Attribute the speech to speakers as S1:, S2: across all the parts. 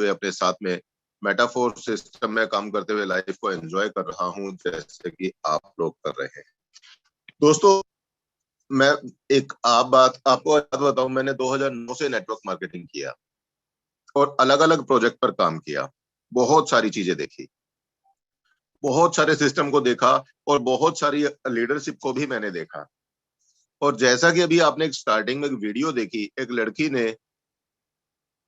S1: हुए, अपने साथ में मेटाफोर सिस्टम में काम करते हुए लाइफ को एंजॉय कर रहा हूं, जैसे कि आप लोग कर रहे हैं। दोस्तों, मैं एक आप बात आपको बात बताऊं, मैंने 2009 से नेटवर्क मार्केटिंग किया और अलग अलग प्रोजेक्ट पर काम किया, बहुत सारी चीजें देखी, बहुत सारे सिस्टम को देखा और बहुत सारी लीडरशिप को भी मैंने देखा। और जैसा कि अभी आपने एक स्टार्टिंग में एक वीडियो देखी, एक लड़की ने,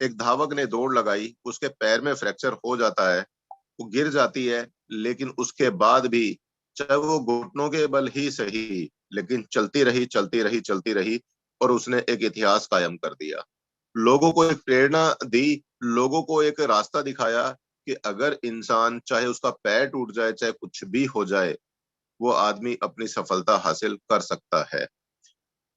S1: एक धावक ने दौड़ लगाई, उसके पैर में फ्रैक्चर हो जाता है, वो गिर जाती है, लेकिन उसके बाद भी चाहे वो घुटनों के बल ही सही, लेकिन चलती रही चलती रही चलती रही और उसने एक इतिहास कायम कर दिया, लोगों को एक प्रेरणा दी, लोगों को एक रास्ता दिखाया कि अगर इंसान, चाहे उसका पैर टूट जाए, चाहे कुछ भी हो जाए, वो आदमी अपनी सफलता हासिल कर सकता है।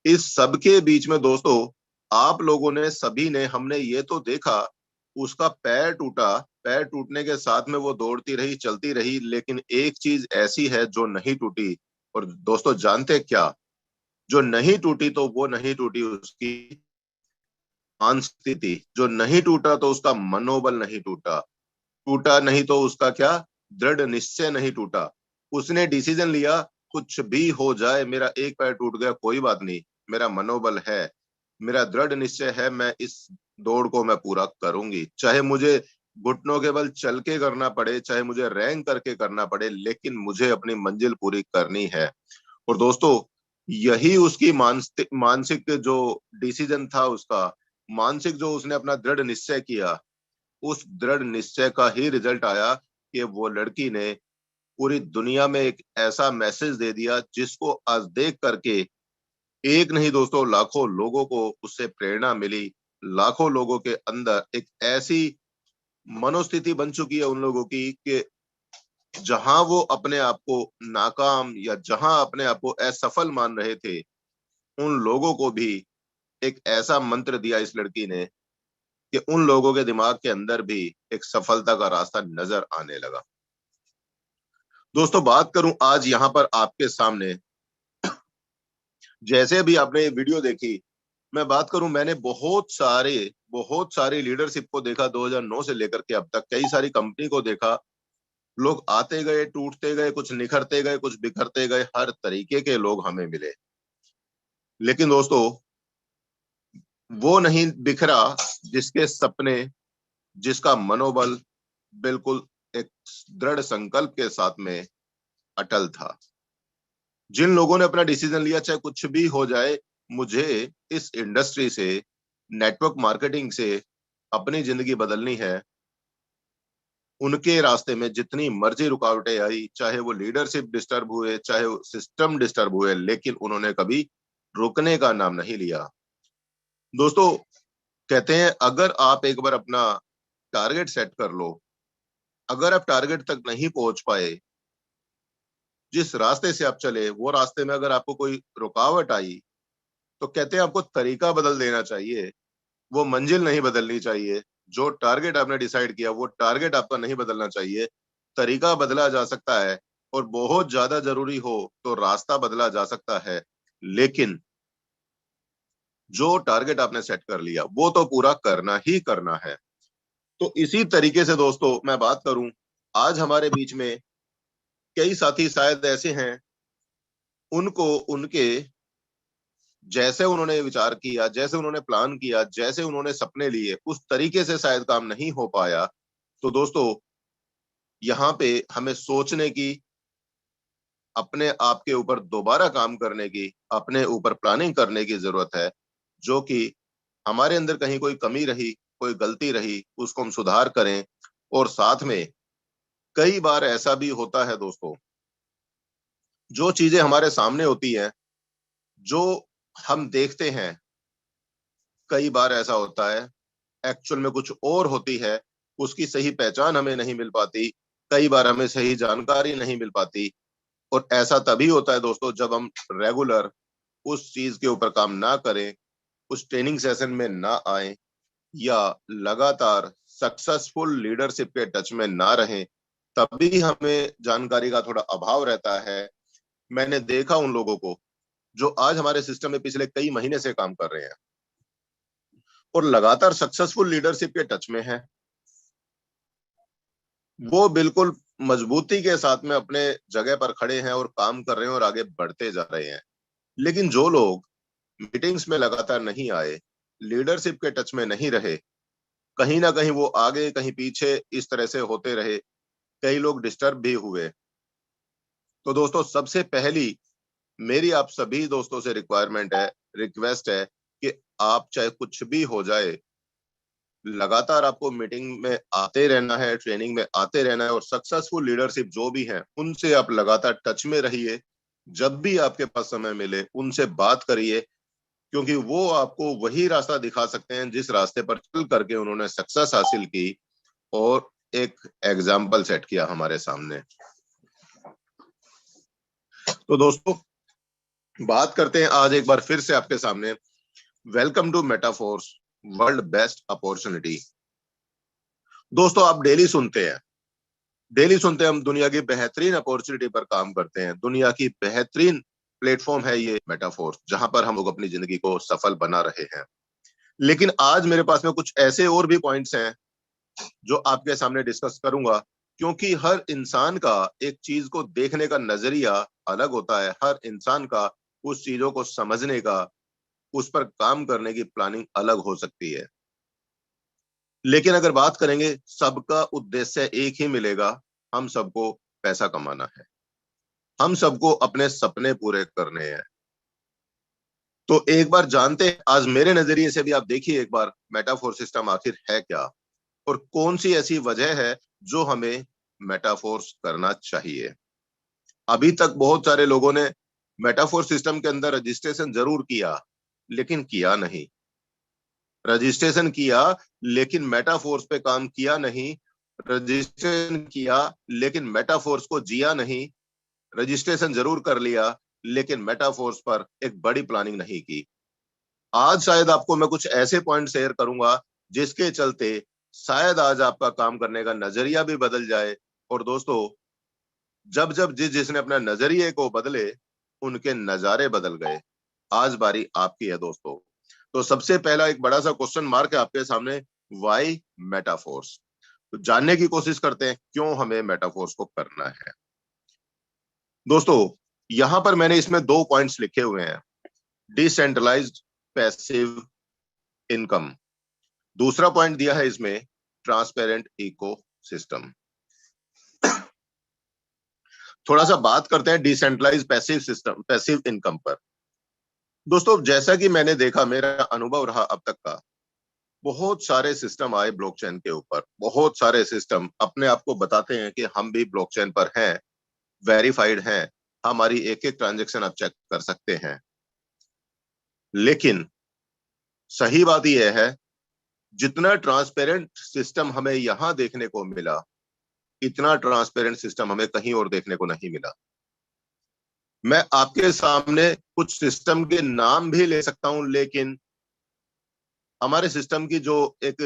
S1: इस सब के बीच में दोस्तों, आप लोगों ने, सभी ने, हमने ये तो देखा, उसका पैर टूटा, पैर टूटने के साथ में वो दौड़ती रही, चलती रही, लेकिन एक चीज ऐसी है जो नहीं टूटी। और दोस्तों जानते क्या, जो नहीं टूटी तो वो नहीं टूटी उसकी मानसिक स्थिति, जो नहीं टूटा तो उसका मनोबल नहीं टूटा, टूटा नहीं तो उसका क्या, दृढ़ निश्चय नहीं टूटा। उसने डिसीजन लिया, कुछ भी हो जाए, मेरा एक पैर टूट गया कोई बात नहीं, मेरा मनोबल है, मेरा दृढ़ निश्चय है, मैं इस दौड़ को मैं पूरा करूंगी, चाहे मुझे घुटनों के बल चल के करना पड़े, चाहे मुझे रैंक करके करना पड़े, लेकिन मुझे अपनी मंजिल पूरी करनी है। और दोस्तों, यही उसकी मानसिक मानसिक जो डिसीजन था उसका, मानसिक जो उसने अपना दृढ़ निश्चय किया, उस दृढ़ निश्चय का ही रिजल्ट आया कि वो लड़की ने पूरी दुनिया में एक ऐसा मैसेज दे दिया जिसको आज देख करके एक नहीं दोस्तों, लाखों लोगों को उससे प्रेरणा मिली, लाखों लोगों के अंदर एक ऐसी मनोस्थिति बन चुकी है उन लोगों की कि जहां वो अपने आप को नाकाम या जहां अपने आप को असफल मान रहे थे, उन लोगों को भी एक ऐसा मंत्र दिया इस लड़की ने कि उन लोगों के दिमाग के अंदर भी एक सफलता का रास्ता नजर आने लगा। दोस्तों, बात करूं आज यहां पर आपके सामने, जैसे भी आपने ये वीडियो देखी, मैं बात करूं, मैंने बहुत सारी लीडरशिप को देखा 2009 से लेकर के अब तक, कई सारी कंपनी को देखा, लोग आते गए, टूटते गए, कुछ निखरते गए, कुछ बिखरते गए, हर तरीके के लोग हमें मिले, लेकिन दोस्तों वो नहीं बिखरा जिसके सपने, जिसका मनोबल बिल्कुल एक दृढ़ संकल्प के साथ में अटल था। जिन लोगों ने अपना डिसीजन लिया, चाहे कुछ भी हो जाए, मुझे इस इंडस्ट्री से, नेटवर्क मार्केटिंग से अपनी जिंदगी बदलनी है, उनके रास्ते में जितनी मर्जी रुकावटें आई, चाहे वो लीडरशिप डिस्टर्ब हुए, चाहे वो सिस्टम डिस्टर्ब हुए, लेकिन उन्होंने कभी रुकने का नाम नहीं लिया। दोस्तों, कहते हैं अगर आप एक बार अपना टारगेट सेट कर लो, अगर आप टारगेट तक नहीं पहुंच पाए, जिस रास्ते से आप चले वो रास्ते में अगर आपको कोई रुकावट आई, तो कहते हैं आपको तरीका बदल देना चाहिए, वो मंजिल नहीं बदलनी चाहिए। जो टारगेट आपने डिसाइड किया वो टारगेट आपका नहीं बदलना चाहिए, तरीका बदला जा सकता है, और बहुत ज्यादा जरूरी हो तो रास्ता बदला जा सकता है, लेकिन जो टारगेट आपने सेट कर लिया वो तो पूरा करना ही करना है। तो इसी तरीके से दोस्तों मैं बात करूं, आज हमारे बीच में कई साथी शायद ऐसे हैं, उनको उनके जैसे उन्होंने विचार किया, जैसे उन्होंने प्लान किया, जैसे उन्होंने सपने लिए, उस तरीके से शायद काम नहीं हो पाया। तो दोस्तों, यहाँ पे हमें सोचने की, अपने आप के ऊपर दोबारा काम करने की, अपने ऊपर प्लानिंग करने की जरूरत है, जो कि हमारे अंदर कहीं कोई कमी रही, कोई गलती रही, उसको हम सुधार करें। और साथ में कई बार ऐसा भी होता है दोस्तों, जो चीजें हमारे सामने होती हैं, जो हम देखते हैं, कई बार ऐसा होता है एक्चुअल में कुछ और होती है, उसकी सही पहचान हमें नहीं मिल पाती, कई बार हमें सही जानकारी नहीं मिल पाती। और ऐसा तभी होता है दोस्तों जब हम रेगुलर उस चीज के ऊपर काम ना करें, उस ट्रेनिंग सेशन में ना आए, या लगातार सक्सेसफुल लीडरशिप के टच में ना रहें, तभी हमें जानकारी का थोड़ा अभाव रहता है। मैंने देखा उन लोगों को जो आज हमारे सिस्टम में पिछले कई महीने से काम कर रहे हैं और लगातार सक्सेसफुल लीडरशिप के टच में है, वो बिल्कुल मजबूती के साथ में अपने जगह पर खड़े हैं और काम कर रहे हैं और आगे बढ़ते जा रहे हैं। लेकिन जो लोग मीटिंग्स में लगातार नहीं आए, लीडरशिप के टच में नहीं रहे, कहीं ना कहीं वो आगे कहीं पीछे इस तरह से होते रहे, कई लोग डिस्टर्ब भी हुए। तो दोस्तों, सबसे पहली मेरी आप सभी दोस्तों से रिक्वेस्ट है कि आप चाहे कुछ भी हो जाए, लगातार आपको मीटिंग में आते रहना है, ट्रेनिंग में आते रहना है और सक्सेसफुल लीडरशिप जो भी है उनसे आप लगातार टच में रहिए। जब भी आपके पास समय मिले उनसे बात करिए, क्योंकि वो आपको वही रास्ता दिखा सकते हैं जिस रास्ते पर चल करके उन्होंने सक्सेस हासिल की और एक एग्जाम्पल सेट किया हमारे सामने। तो दोस्तों, बात करते हैं आज एक बार फिर से आपके सामने, welcome to Metaforce, world best opportunity. दोस्तों, आप डेली सुनते हैं हम दुनिया की बेहतरीन अपॉर्चुनिटी पर काम करते हैं, दुनिया की बेहतरीन प्लेटफॉर्म है ये मेटाफोर्स, जहां पर हम लोग अपनी जिंदगी को सफल बना रहे हैं। लेकिन आज मेरे पास में कुछ ऐसे और भी पॉइंट्स हैं जो आपके सामने डिस्कस करूंगा, क्योंकि हर इंसान का एक चीज को देखने का नजरिया अलग होता है, हर इंसान का उस चीजों को समझने का, उस पर काम करने की प्लानिंग अलग हो सकती है। लेकिन अगर बात करेंगे, सबका उद्देश्य एक ही मिलेगा, हम सबको पैसा कमाना है, हम सबको अपने सपने पूरे करने हैं। तो एक बार जानते हैं, आज मेरे नजरिए से भी आप देखिए एक बार, मेटाफोर सिस्टम आखिर है क्या और कौन सी ऐसी वजह है जो हमें मेटाफोर्स करना चाहिए। अभी तक बहुत सारे लोगों ने मेटाफोर सिस्टम के अंदर रजिस्ट्रेशन जरूर किया, लेकिन किया नहीं। रजिस्ट्रेशन किया लेकिन मेटाफोर्स पे काम किया नहीं। रजिस्ट्रेशन किया लेकिन मेटाफोर्स को जिया नहीं। रजिस्ट्रेशन जरूर कर लिया लेकिन मेटाफोर्स पर एक बड़ी प्लानिंग नहीं की। आज शायद आपको मैं कुछ ऐसे पॉइंट शेयर करूंगा जिसके चलते शायद आज आपका काम करने का नजरिया भी बदल जाए। और दोस्तों, जब जब जिसने अपना नजरिए को बदले, उनके नजारे बदल गए। आज बारी आपकी है दोस्तों। तो सबसे पहला एक बड़ा सा क्वेश्चन मार्क है आपके सामने, वाई मेटाफोर्स। तो जानने की कोशिश करते हैं क्यों हमें मेटाफोर्स को करना है। दोस्तों, यहां पर मैंने इसमें 2 पॉइंट्स लिखे हुए हैं, डिसेंट्रलाइज्ड पैसिव इनकम। दूसरा पॉइंट दिया है इसमें, ट्रांसपेरेंट इको सिस्टम। थोड़ा सा बात करते हैं डिसेंट्रलाइज पैसिव इनकम पर। दोस्तों, जैसा कि मैंने देखा, मेरा अनुभव रहा अब तक का, बहुत सारे सिस्टम आए ब्लॉकचेन के ऊपर, बहुत सारे सिस्टम अपने आप को बताते हैं कि हम भी ब्लॉकचेन पर हैं, वेरीफाइड हैं, हमारी एक एक ट्रांजेक्शन आप चेक कर सकते हैं। लेकिन सही बात यह है, जितना ट्रांसपेरेंट सिस्टम हमें यहां देखने को मिला, इतना ट्रांसपेरेंट सिस्टम हमें कहीं और देखने को नहीं मिला। मैं आपके सामने कुछ सिस्टम के नाम भी ले सकता हूं, लेकिन हमारे सिस्टम की जो एक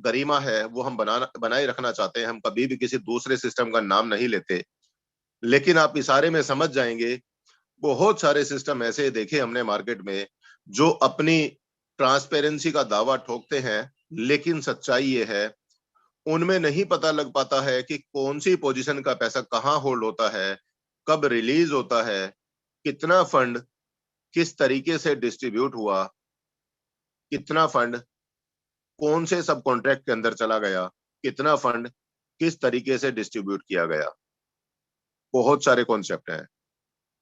S1: गरिमा है वो हम बनाए रखना चाहते हैं, हम कभी भी किसी दूसरे सिस्टम का नाम नहीं लेते। लेकिन आप इशारे में समझ जाएंगे, बहुत सारे सिस्टम ऐसे देखे हमने मार्केट में जो अपनी ट्रांसपेरेंसी का दावा ठोकते हैं, लेकिन सच्चाई ये है, उनमें नहीं पता लग पाता है कि कौन सी पोजीशन का पैसा कहाँ होल्ड होता है, कब रिलीज होता है, कितना फंड किस तरीके से डिस्ट्रीब्यूट हुआ, कितना फंड कौन से सब कॉन्ट्रैक्ट के अंदर चला गया, कितना फंड किस तरीके से डिस्ट्रीब्यूट किया गया। बहुत सारे कॉन्सेप्ट हैं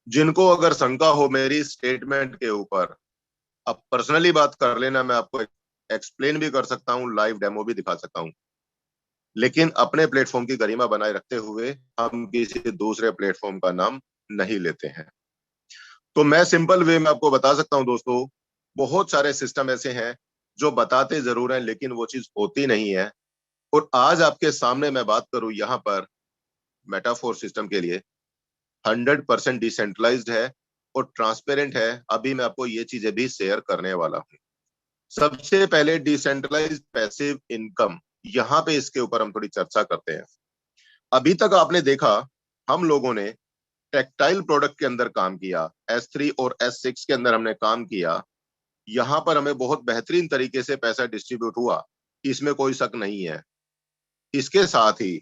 S1: जिनको अगर शंका हो मेरी स्टेटमेंट के ऊपर, अब पर्सनली बात कर लेना, मैं आपको एक्सप्लेन भी कर सकता हूँ, लाइव डेमो भी दिखा सकता हूँ। लेकिन अपने प्लेटफॉर्म की गरिमा बनाए रखते हुए हम किसी दूसरे प्लेटफॉर्म का नाम नहीं लेते हैं। तो मैं सिंपल वे में आपको बता सकता हूं दोस्तों, बहुत सारे सिस्टम ऐसे हैं जो बताते जरूर हैं लेकिन वो चीज होती नहीं है। और आज आपके सामने मैं बात करूं यहाँ पर, मेटाफोर सिस्टम के लिए 100% डिसेंट्रलाइज्ड है और ट्रांसपेरेंट है। अभी मैं आपको ये चीजें भी शेयर करने वाला हूं। सबसे पहले डिसेंट्रलाइज्ड पैसिव इनकम, यहाँ पे इसके ऊपर हम थोड़ी चर्चा करते हैं। अभी तक आपने देखा, हम लोगों ने टेक्सटाइल प्रोडक्ट के अंदर काम किया, S3 और S6 के अंदर हमने काम किया, यहां पर हमें बहुत बेहतरीन तरीके से पैसा डिस्ट्रीब्यूट हुआ, इसमें कोई शक नहीं है। इसके साथ ही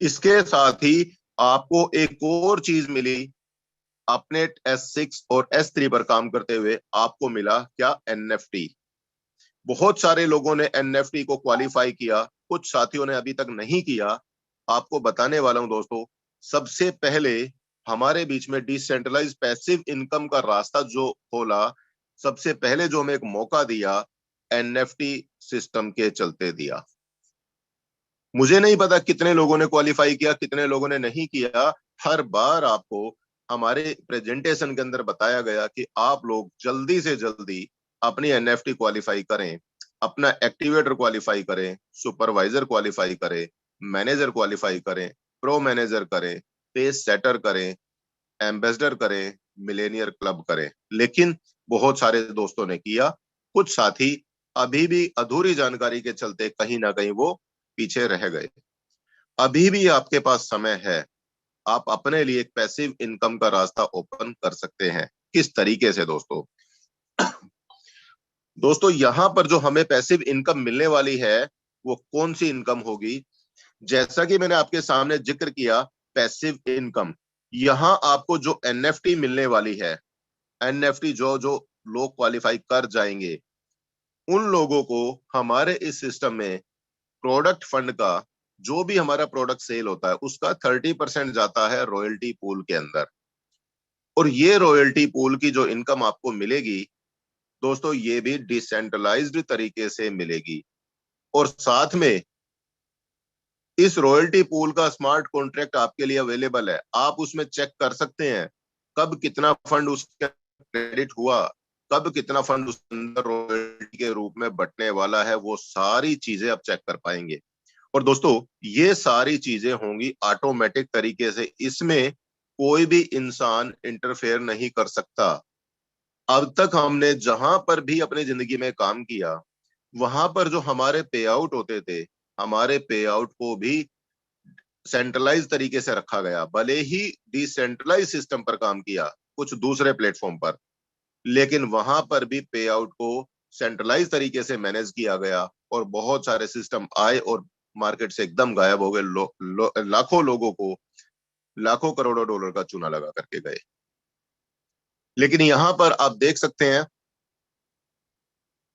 S1: इसके साथ ही आपको एक और चीज मिली, अपने S6 और S3 पर काम करते हुए आपको मिला क्या, NFT। बहुत सारे लोगों ने NFT को क्वालिफाई किया, कुछ साथियों ने अभी तक नहीं किया। आपको बताने वाला हूं दोस्तों, सबसे पहले हमारे बीच में डिसेंट्रलाइज पैसिव इनकम का रास्ता जो खोला, सबसे पहले जो हमें एक मौका दिया, NFT सिस्टम के चलते दिया। मुझे नहीं पता कितने लोगों ने क्वालिफाई किया, कितने लोगों ने नहीं किया। हर बार आपको हमारे प्रेजेंटेशन के अंदर बताया गया कि आप लोग जल्दी से जल्दी अपनी NFT क्वालिफाई करें, अपना एक्टिवेटर क्वालिफाई करें, सुपरवाइजर क्वालिफाई करें, मैनेजर क्वालिफाई करें, प्रो मैनेजर करें, पेज सेटर करें, एम्बेसडर करें, मिलेनियर क्लब करें। लेकिन बहुत सारे दोस्तों ने किया, कुछ साथी अभी भी अधूरी जानकारी के चलते कहीं ना कहीं वो पीछे रह गए। अभी भी आपके पास समय है, आप अपने लिए एक पैसिव इनकम का रास्ता ओपन कर सकते हैं। किस तरीके से दोस्तों? दोस्तों यहां पर जो हमें पैसिव इनकम मिलने वाली है, वो कौन सी इनकम होगी? जैसा कि मैंने आपके सामने जिक्र किया, पैसिव इनकम, यहां आपको जो NFT मिलने वाली है, NFT जो जो लोग क्वालिफाई कर जाएंगे, उन लोगों को हमारे इस सिस्टम में प्रोडक्ट फंड का, जो भी हमारा प्रोडक्ट सेल होता है उसका 30% जाता है रॉयल्टी पूल के अंदर। और ये रॉयल्टी पूल की जो इनकम आपको मिलेगी दोस्तों, ये भी डिसेंट्रलाइज्ड तरीके से मिलेगी। और साथ में इस रॉयल्टी पूल का स्मार्ट कॉन्ट्रैक्ट आपके लिए अवेलेबल है। आप उसमें चेक कर सकते हैं कब कितना फंड उसके क्रेडिट हुआ, कब कितना फंड उस अंदर रॉयल्टी के रूप में बटने वाला है, वो सारी चीजें आप चेक कर पाएंगे। और दोस्तों ये सारी चीजें होंगी ऑटोमेटिक तरीके से, इसमें कोई भी इंसान इंटरफेयर नहीं कर सकता। अब तक हमने जहां पर भी अपनी जिंदगी में काम किया, वहां पर जो हमारे पे आउट होते थे, हमारे पे आउट को भी सेंट्रलाइज तरीके से रखा गया। भले ही डिसेंट्रलाइज सिस्टम पर काम किया कुछ दूसरे प्लेटफॉर्म पर, लेकिन वहां पर भी पे आउट को सेंट्रलाइज तरीके से मैनेज किया गया। और बहुत सारे सिस्टम आए और मार्केट से एकदम गायब हो गए। लाखों लोगों को लाखों करोड़ों डॉलर का चूना लगा करके गए। लेकिन यहां पर आप देख सकते हैं,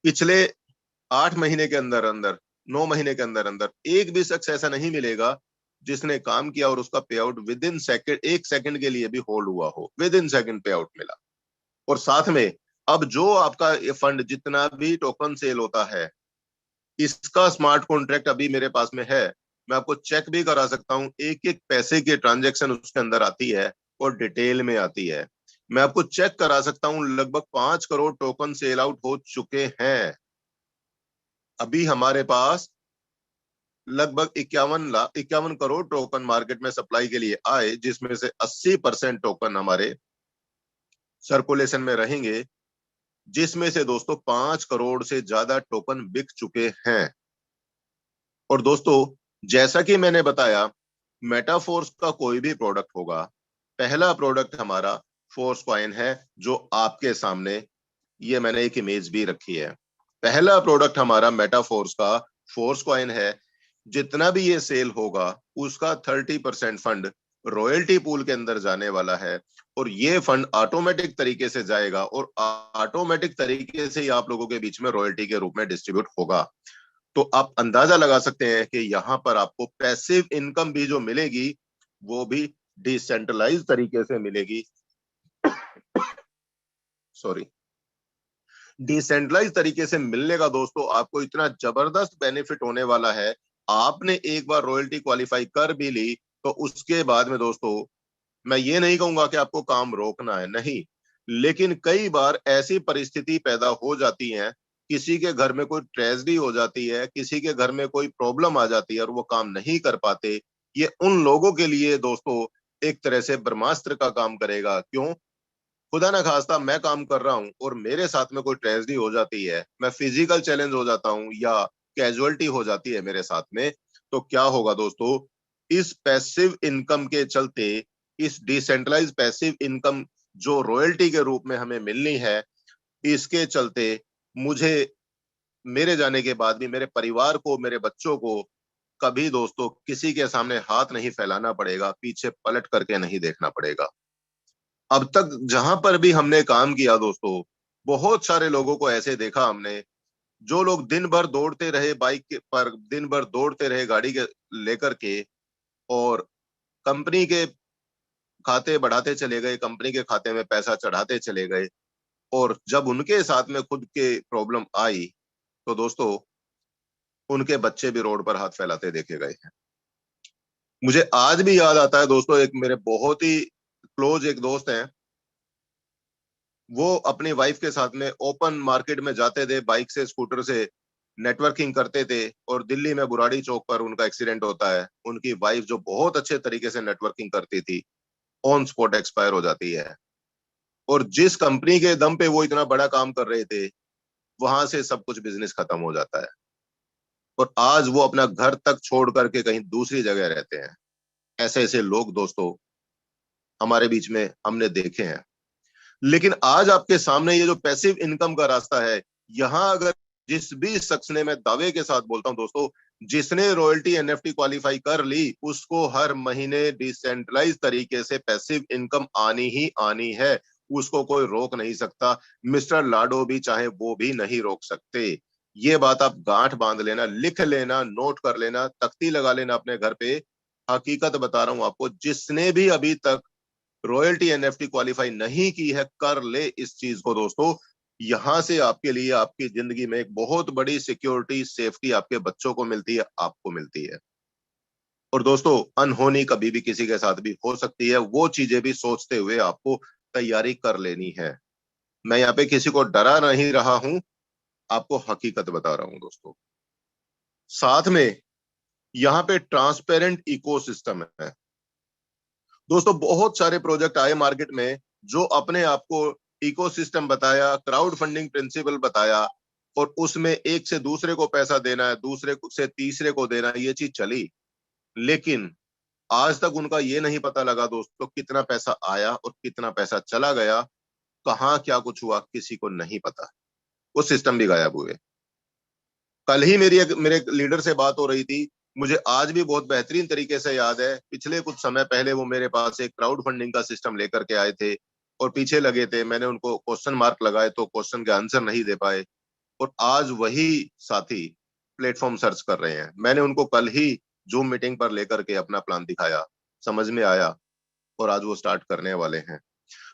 S1: पिछले 8 महीने के अंदर अंदर, 9 महीने के अंदर अंदर एक भी शख्स ऐसा नहीं मिलेगा जिसने काम किया और उसका पे out with in second, 1 second के लिए भी होल्ड हुआ हो, विद इन सेकंड पे आउट मिला। और साथ में अब जो आपका ये फंड जितना भी टोकन सेल होता है, इसका स्मार्ट कॉन्ट्रैक्ट अभी मेरे पास में है। मैं आपको चेक भी करा सकता हूं, एक एक पैसे की ट्रांजैक्शन उसके अंदर आती है और डिटेल में आती है। मैं आपको चेक करा सकता हूं, लगभग 5 करोड़ टोकन सेल आउट हो चुके हैं। अभी हमारे पास लगभग 51 करोड़ टोकन मार्केट में सप्लाई के लिए आए, जिसमें से 80% टोकन हमारे सर्कुलेशन में रहेंगे, जिसमें से दोस्तों 5 करोड़ से ज्यादा टोकन बिक चुके हैं। और दोस्तों जैसा कि मैंने बताया, मेटाफोर्स का कोई भी प्रोडक्ट होगा, पहला प्रोडक्ट हमारा फोर्स कॉइन है, जो आपके सामने ये मैंने एक इमेज भी रखी है। पहला प्रोडक्ट हमारा मेटाफोर्स का फोर्स कॉइन है। जितना भी ये सेल होगा उसका 30% फंड रॉयल्टी पूल के अंदर जाने वाला है। और ये फंड ऑटोमेटिक तरीके से जाएगा और ऑटोमेटिक तरीके से ही आप लोगों के बीच में रॉयल्टी के रूप में डिस्ट्रीब्यूट होगा। तो आप अंदाजा लगा सकते हैं कि यहां पर आपको पैसिव इनकम भी जो मिलेगी, वो भी डिसेंट्रलाइज तरीके से मिलेगी। सॉरी, डिसेंट्रलाइज तरीके से मिलने का दोस्तों आपको इतना जबरदस्त बेनिफिट होने वाला है। आपने एक बार रॉयल्टी क्वालिफाई कर भी ली तो उसके बाद में दोस्तों, मैं ये नहीं कहूंगा कि आपको काम रोकना है, नहीं। लेकिन कई बार ऐसी परिस्थिति पैदा हो जाती है, किसी के घर में कोई ट्रेजेडी हो जाती है, किसी के घर में कोई प्रॉब्लम आ जाती है और वो काम नहीं कर पाते। ये उन लोगों के लिए दोस्तों एक तरह से ब्रह्मास्त्र का काम करेगा। क्यों? खुदा ना खास्ता मैं काम कर रहा हूं और मेरे साथ में कोई ट्रेजेडी हो जाती है, मैं फिजिकल चैलेंज हो जाता हूं या कैजुअलिटी हो जाती है मेरे साथ में, तो क्या होगा दोस्तों? इस पैसिव इनकम के चलते, इस डिसेंट्रलाइज पैसिव इनकम जो रॉयल्टी के रूप में हमें मिलनी है, इसके चलते मुझे, मेरे जाने के बाद भी मेरे परिवार को, मेरे बच्चों को कभी दोस्तों किसी के सामने हाथ नहीं फैलाना पड़ेगा, पीछे पलट करके नहीं देखना पड़ेगा। अब तक जहां पर भी हमने काम किया दोस्तों, बहुत सारे लोगों को ऐसे देखा हमने, जो लोग दिन भर दौड़ते रहे पर, दिन भर दौड़ते रहे गाड़ी के लेकर के, और कंपनी के खाते बढ़ाते चले गए, कंपनी के खाते में पैसा चढ़ाते चले गए, और जब उनके साथ में खुद के प्रॉब्लम आई तो दोस्तों उनके बच्चे भी रोड पर हाथ फैलाते देखे गए हैं। मुझे आज भी याद आता है दोस्तों, एक मेरे बहुत ही क्लोज एक दोस्त हैं, वो अपनी वाइफ के साथ में ओपन मार्केट में जाते थे, बाइक से स्कूटर से नेटवर्किंग करते थे, और दिल्ली में बुराड़ी चौक पर उनका एक्सीडेंट होता है। उनकी वाइफ जो बहुत अच्छे तरीके से नेटवर्किंग करती थी, ऑन स्पॉट एक्सपायर हो जाती है। और जिस कंपनी के दम पे वो इतना बड़ा काम कर रहे थे, वहां से सब कुछ बिजनेस खत्म हो जाता है, और आज वो अपना घर तक छोड़ करके कहीं दूसरी जगह रहते हैं। ऐसे ऐसे लोग दोस्तों हमारे बीच में हमने देखे हैं। लेकिन आज आपके सामने ये जो पैसिव इनकम का रास्ता है, यहां अगर जिस भी शख्स ने, मैं दावे के साथ बोलता हूं दोस्तों, जिसने रॉयल्टी एनएफटी क्वालिफाई कर ली, उसको हर महीने डिसेंट्रलाइज तरीके से पैसिव इनकम आनी ही आनी है। उसको कोई रोक नहीं सकता। मिस्टर लाडो भी चाहे वो भी नहीं रोक सकते। ये बात आप गांठ बांध लेना, लिख लेना, नोट कर लेना, तख्ती लगा लेना अपने घर पे। हकीकत बता रहा हूं आपको, जिसने भी अभी तक रॉयल्टी एनएफटी क्वालिफाई नहीं की है, कर ले इस चीज को दोस्तों। यहां से आपके लिए, आपकी जिंदगी में एक बहुत बड़ी सिक्योरिटी, सेफ्टी आपके बच्चों को मिलती है, आपको मिलती है। और दोस्तों अनहोनी कभी भी किसी के साथ भी हो सकती है, वो चीजें भी सोचते हुए आपको तैयारी कर लेनी है। मैं यहाँ पे किसी को डरा नहीं रहा हूं, आपको हकीकत बता रहा हूं दोस्तों। साथ में यहाँ पे ट्रांसपेरेंट इकोसिस्टम है दोस्तों। बहुत सारे प्रोजेक्ट आए मार्केट में, जो अपने आप को इकोसिस्टम बताया, क्राउड फंडिंग प्रिंसिपल बताया, और उसमें एक से दूसरे को पैसा देना है, दूसरे से तीसरे को देना है, ये चीज चली। लेकिन आज तक उनका ये नहीं पता लगा दोस्तों, कितना पैसा आया और कितना पैसा चला गया, कहाँ क्या कुछ हुआ, किसी को नहीं पता। वो सिस्टम भी गायब हुए। कल ही मेरे लीडर से बात हो रही थी, मुझे आज भी बहुत बेहतरीन तरीके से याद है। पिछले कुछ समय पहले वो मेरे पास एक क्राउड फंडिंग का सिस्टम लेकर के आए थे, और पीछे लगे थे। मैंने उनको क्वेश्चन मार्क लगाए तो क्वेश्चन के आंसर नहीं दे पाए, और आज वही साथी प्लेटफॉर्म सर्च कर रहे हैं। मैंने उनको कल ही जूम मीटिंग पर लेकर के अपना प्लान दिखाया, समझ में आया, और आज वो स्टार्ट करने वाले हैं।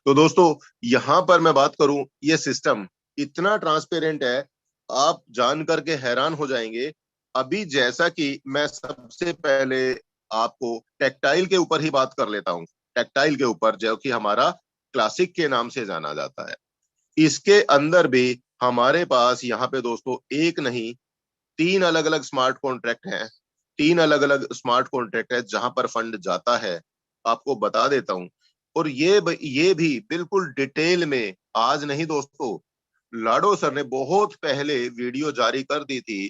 S1: तो दोस्तों यहां पर मैं बात करूं, ये सिस्टम इतना ट्रांसपेरेंट है, आप जान करके हैरान हो जाएंगे। अभी जैसा कि मैं सबसे पहले आपको टेक्टाइल के ऊपर ही बात कर लेता हूं, टेक्टाइल के ऊपर, जो कि हमारा क्लासिक के नाम से जाना जाता है। इसके अंदर भी हमारे पास यहाँ पे दोस्तों एक नहीं, तीन अलग अलग स्मार्ट कॉन्ट्रैक्ट हैं। तीन अलग अलग स्मार्ट कॉन्ट्रैक्ट है जहां पर फंड जाता है, आपको बता देता हूं। और ये भी बिल्कुल डिटेल में आज नहीं दोस्तों, लाडो सर ने बहुत पहले वीडियो जारी कर दी थी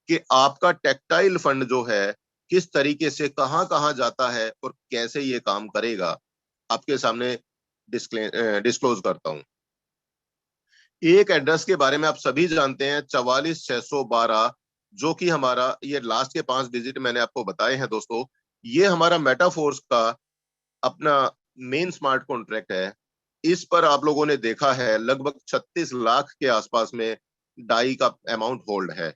S1: कि आपका टेक्टाइल फंड जो है किस तरीके से कहां कहां जाता है और कैसे ये काम करेगा, आपके सामने डिस्क्लोज करता हूं। एक एड्रेस के बारे में आप सभी जानते हैं, 44,612, जो कि हमारा ये लास्ट के 5 डिजिट मैंने आपको बताए हैं दोस्तों। ये हमारा मेटाफोर्स का अपना मेन स्मार्ट कॉन्ट्रैक्ट है। इस पर आप लोगों ने देखा है लगभग 36 लाख के आसपास में डाई का अमाउंट होल्ड है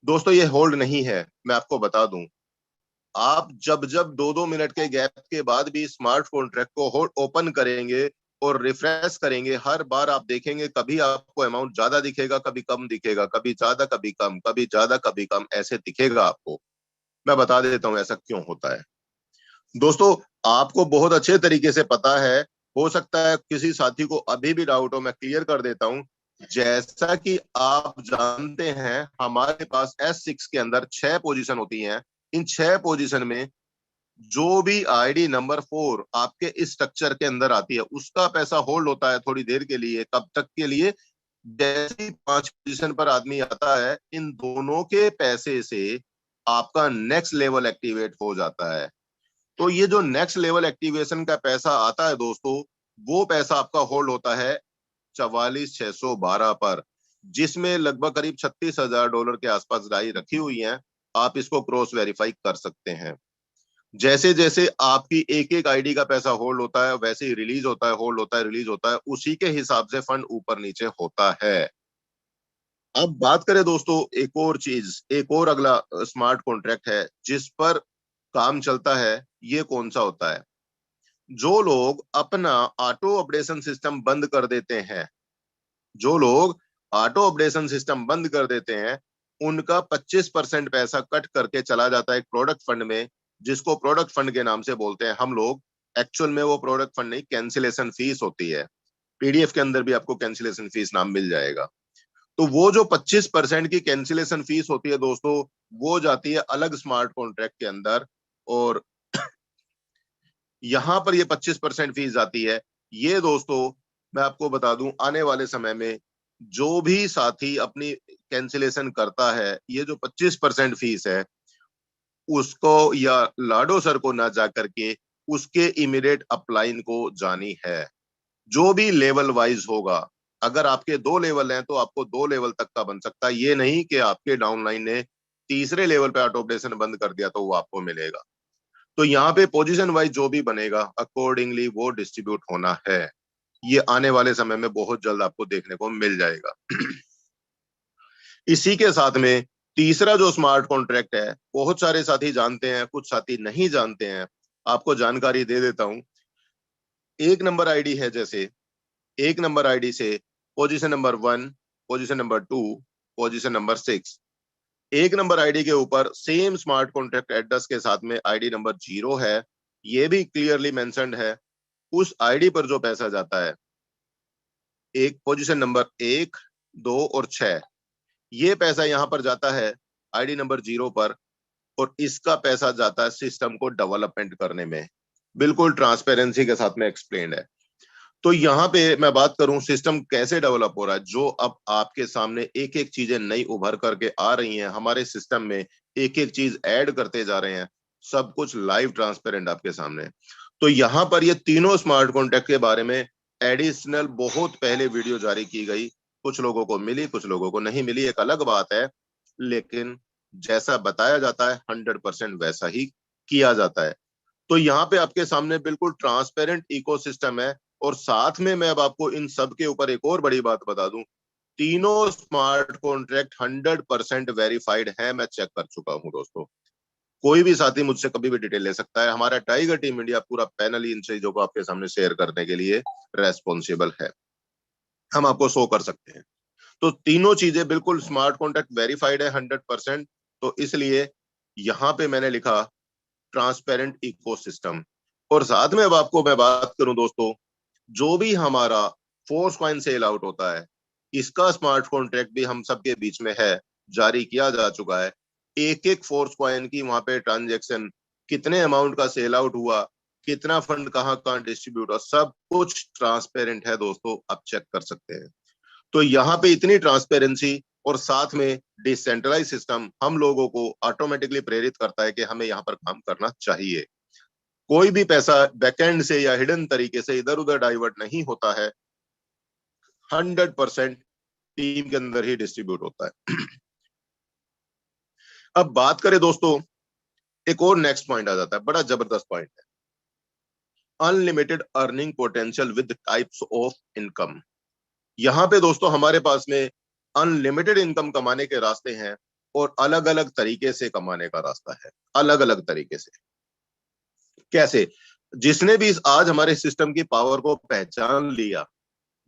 S1: दोस्तों। ये होल्ड नहीं है, मैं आपको बता दूं। आप जब जब 2-2 मिनट के गैप के बाद भी स्मार्ट कॉन्ट्रैक्ट को होल्ड ओपन करेंगे और रिफ्रेश करेंगे, हर बार आप देखेंगे कभी आपको अमाउंट ज्यादा दिखेगा, कभी कम दिखेगा, कभी ज्यादा कभी कम, कभी ज्यादा कभी कम, ऐसे दिखेगा आपको। मैं बता देता हूं ऐसा क्यों होता है दोस्तों। आपको बहुत अच्छे तरीके से पता है, हो सकता है किसी साथी को अभी भी डाउट हो, मैं क्लियर कर देता हूं। जैसा कि आप जानते हैं, हमारे पास S6 के अंदर 6 पोजीशन होती हैं। इन 6 पोजीशन में जो भी आईडी नंबर 4 आपके इस स्ट्रक्चर के अंदर आती है, उसका पैसा होल्ड होता है थोड़ी देर के लिए। कब तक के लिए? जैसे ही 5 पोजीशन पर आदमी आता है, इन दोनों के पैसे से आपका नेक्स्ट लेवल एक्टिवेट हो जाता है। तो ये जो नेक्स्ट लेवल एक्टिवेशन का पैसा आता है दोस्तों, वो पैसा आपका होल्ड होता है 44,612 पर, जिसमें लगभग करीब $36,000 के आसपास डाई रखी हुई है। आप इसको क्रॉस वेरीफाई कर सकते हैं। जैसे जैसे आपकी एक एक आईडी का पैसा होल्ड होता है, वैसे ही रिलीज होता है, होल्ड होता है, रिलीज होता है, उसी के हिसाब से फंड ऊपर नीचे होता है। अब बात करें दोस्तों एक और चीज, एक और अगला स्मार्ट कॉन्ट्रैक्ट है जिस पर काम चलता है, ये कौन सा होता है? जो लोग अपना ऑटो अपडेशन सिस्टम बंद कर देते हैं, जो लोग ऑटो अपडेशन सिस्टम बंद कर देते हैं, उनका 25% पैसा कट करके चला जाता है एक प्रोडक्ट फंड में, जिसको प्रोडक्ट फंड के नाम से बोलते हैं हम लोग। एक्चुअल में वो प्रोडक्ट फंड नहीं, कैंसिलेशन फीस होती है। पीडीएफ के अंदर भी आपको कैंसिलेशन फीस नाम मिल जाएगा। तो वो जो 25% की कैंसिलेशन फीस होती है दोस्तों, वो जाती है अलग स्मार्ट कॉन्ट्रैक्ट के अंदर, और यहां पर ये 25% फीस आती है। ये दोस्तों मैं आपको बता दूं, आने वाले समय में जो भी साथी अपनी कैंसिलेशन करता है, ये जो 25% फीस है उसको या लाडो सर को ना जा करके उसके इमीडिएट अपलाइन को जानी है। जो भी लेवल वाइज होगा, अगर आपके 2 लेवल हैं तो आपको 2 लेवल तक का बन सकता है। ये नहीं कि आपके डाउनलाइन ने तीसरे लेवल पे ऑटो अपडेशन बंद कर दिया तो वो आपको मिलेगा। तो यहाँ पे पोजीशन वाइज जो भी बनेगा अकॉर्डिंगली वो डिस्ट्रीब्यूट होना है। ये आने वाले समय में बहुत जल्द आपको देखने को मिल जाएगा। इसी के साथ में तीसरा जो स्मार्ट कॉन्ट्रैक्ट है, बहुत सारे साथी जानते हैं, कुछ साथी नहीं जानते हैं, आपको जानकारी दे देता हूं। एक नंबर आईडी है, जैसे एक नंबर आईडी से position number 1, position number 2, position number 6, एक नंबर आईडी के ऊपर सेम स्मार्ट कॉन्ट्रैक्ट एड्रेस के साथ में आईडी नंबर 0 है। ये भी क्लियरली मेंशन्ड है। उस आईडी पर जो पैसा जाता है, एक पोजीशन नंबर 1, 2 और 6, ये पैसा यहां पर जाता है आईडी नंबर 0 पर, और इसका पैसा जाता है सिस्टम को डेवलपमेंट करने में। बिल्कुल ट्रांसपेरेंसी के साथ में एक्सप्लेन्ड है। तो यहाँ पे मैं बात करूं सिस्टम कैसे डेवलप हो रहा है, जो अब आपके सामने एक एक चीजें नई उभर करके आ रही हैं हमारे सिस्टम में, एक एक चीज ऐड करते जा रहे हैं, सब कुछ लाइव ट्रांसपेरेंट आपके सामने। तो यहाँ पर ये तीनों स्मार्ट कॉन्ट्रैक्ट के बारे में एडिशनल बहुत पहले वीडियो जारी की गई। कुछ लोगों को मिली, कुछ लोगों को नहीं मिली, एक अलग बात है, लेकिन जैसा बताया जाता है 100% वैसा ही किया जाता है। तो यहाँ पे आपके सामने बिल्कुल ट्रांसपेरेंट इकोसिस्टम है। और साथ में मैं अब आपको इन सब के ऊपर एक और बड़ी बात बता दूं, तीनों स्मार्ट कॉन्ट्रैक्ट 100% वेरीफाइड है। मैं चेक कर चुका हूं दोस्तों। कोई भी साथी मुझसे कभी भी डिटेल ले सकता है। हमारा टाइगर टीम इंडिया पूरा पैनल ही इन चीजों को आपके सामने शेयर करने के लिए रेस्पॉन्सिबल है। हम आपको शो कर सकते हैं। तो तीनों चीजें बिल्कुल स्मार्ट कॉन्ट्रैक्ट वेरीफाइड है 100%। तो इसलिए यहाँ पे मैंने लिखा ट्रांसपेरेंट इकोसिस्टम। और साथ में अब आपको मैं बात करूं दोस्तों, जो भी हमारा फोर्स कॉइन सेल आउट होता है, इसका स्मार्ट कॉन्ट्रैक्ट भी हम सबके बीच में है, जारी किया जा चुका है। एक एक फोर्स कॉइन की वहां पे ट्रांजेक्शन, कितने अमाउंट का सेल आउट हुआ, कितना फंड कहाँ कहाँ डिस्ट्रीब्यूट हुआ, सब कुछ ट्रांसपेरेंट है दोस्तों, आप चेक कर सकते हैं। तो यहाँ पे इतनी ट्रांसपेरेंसी और साथ में डिसेंट्रलाइज सिस्टम हम लोगों को ऑटोमेटिकली प्रेरित करता है कि हमें यहाँ पर काम करना चाहिए। कोई भी पैसा बैकएंड से या हिडन तरीके से इधर उधर डाइवर्ट नहीं होता है, 100% टीम के अंदर ही डिस्ट्रीब्यूट होता है। अब बात करें दोस्तों, एक और नेक्स्ट पॉइंट आ जाता है, बड़ा जबरदस्त पॉइंट है, unlimited earning potential with types of income. यहां पे दोस्तों हमारे पास में अनलिमिटेड इनकम कमाने के रास्ते हैं, और अलग अलग तरीके से कमाने का रास्ता है, अलग अलग तरीके से। कैसे? जिसने भी आज हमारे सिस्टम की पावर को पहचान लिया,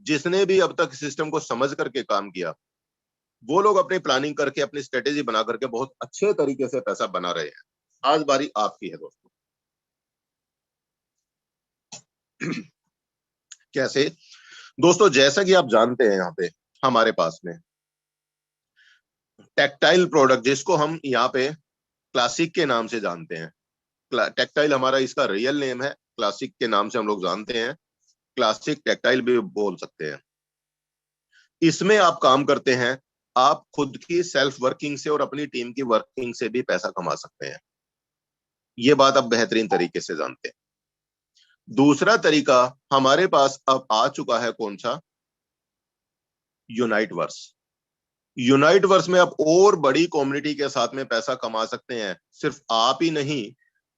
S1: जिसने भी अब तक सिस्टम को समझ करके काम किया, वो लोग अपनी प्लानिंग करके, अपनी स्ट्रेटेजी बना करके बहुत अच्छे तरीके से पैसा बना रहे हैं। आज बारी आपकी है दोस्तों। कैसे? दोस्तों जैसा कि आप जानते हैं, यहाँ पे हमारे पास में टेक्टाइल प्रोडक्ट, जिसको हम यहाँ पे क्लासिक के नाम से जानते हैं, टेक्टाइल हमारा इसका रियल नेम है, क्लासिक के नाम से हम लोग जानते हैं, क्लासिक टेक्टाइल भी बोल सकते हैं। इसमें आप काम करते हैं, आप खुद की सेल्फ वर्किंग से और अपनी टीम की वर्किंग से भी पैसा कमा सकते हैं। ये बात आप बेहतरीन तरीके से जानते हैं। दूसरा तरीका हमारे पास अब आ चुका है, कौन सा? Unite verse. यूनाइटवर्स में आप और बड़ी कम्युनिटी के साथ में पैसा कमा सकते हैं। सिर्फ आप ही नहीं,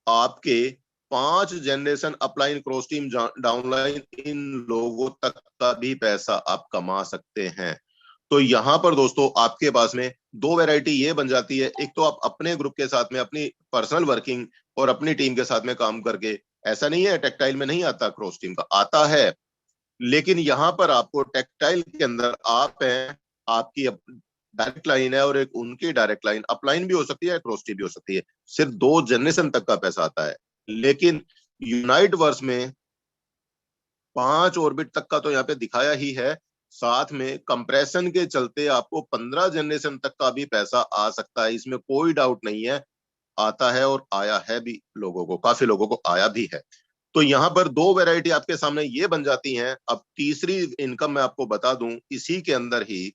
S1: आपके 5 generation upline, cross team, downline, इन लोगों तक का भी पैसा आप कमा सकते हैं। तो यहाँ पर दोस्तों आपके पास में दो वैरायटी ये बन जाती है। एक तो आप अपने ग्रुप के साथ में अपनी पर्सनल वर्किंग और अपनी टीम के साथ में काम करके, ऐसा नहीं है टेक्टाइल में नहीं आता, क्रॉस टीम का आता है, लेकिन यहाँ पर आपको टेक्टाइल के अंदर आप हैं, आपकी डायरेक्ट लाइन है और एक उनकी डायरेक्ट लाइन, अपलाइन भी हो सकती है, क्रॉस टीम भी हो सकती है, सिर्फ 2 जनरेशन तक का पैसा आता है। लेकिन यूनाइट वर्स में 5 ऑर्बिट तक का तो यहाँ पे दिखाया ही है, साथ में कंप्रेशन के चलते आपको 15 जनरेशन तक का भी पैसा आ सकता है, इसमें कोई डाउट नहीं है, आता है और आया है भी, लोगों को, काफी लोगों को आया भी है। तो यहाँ पर दो वैरायटी आपके सामने ये बन जाती हैं। अब तीसरी इनकम मैं आपको बता दूं, इसी के अंदर ही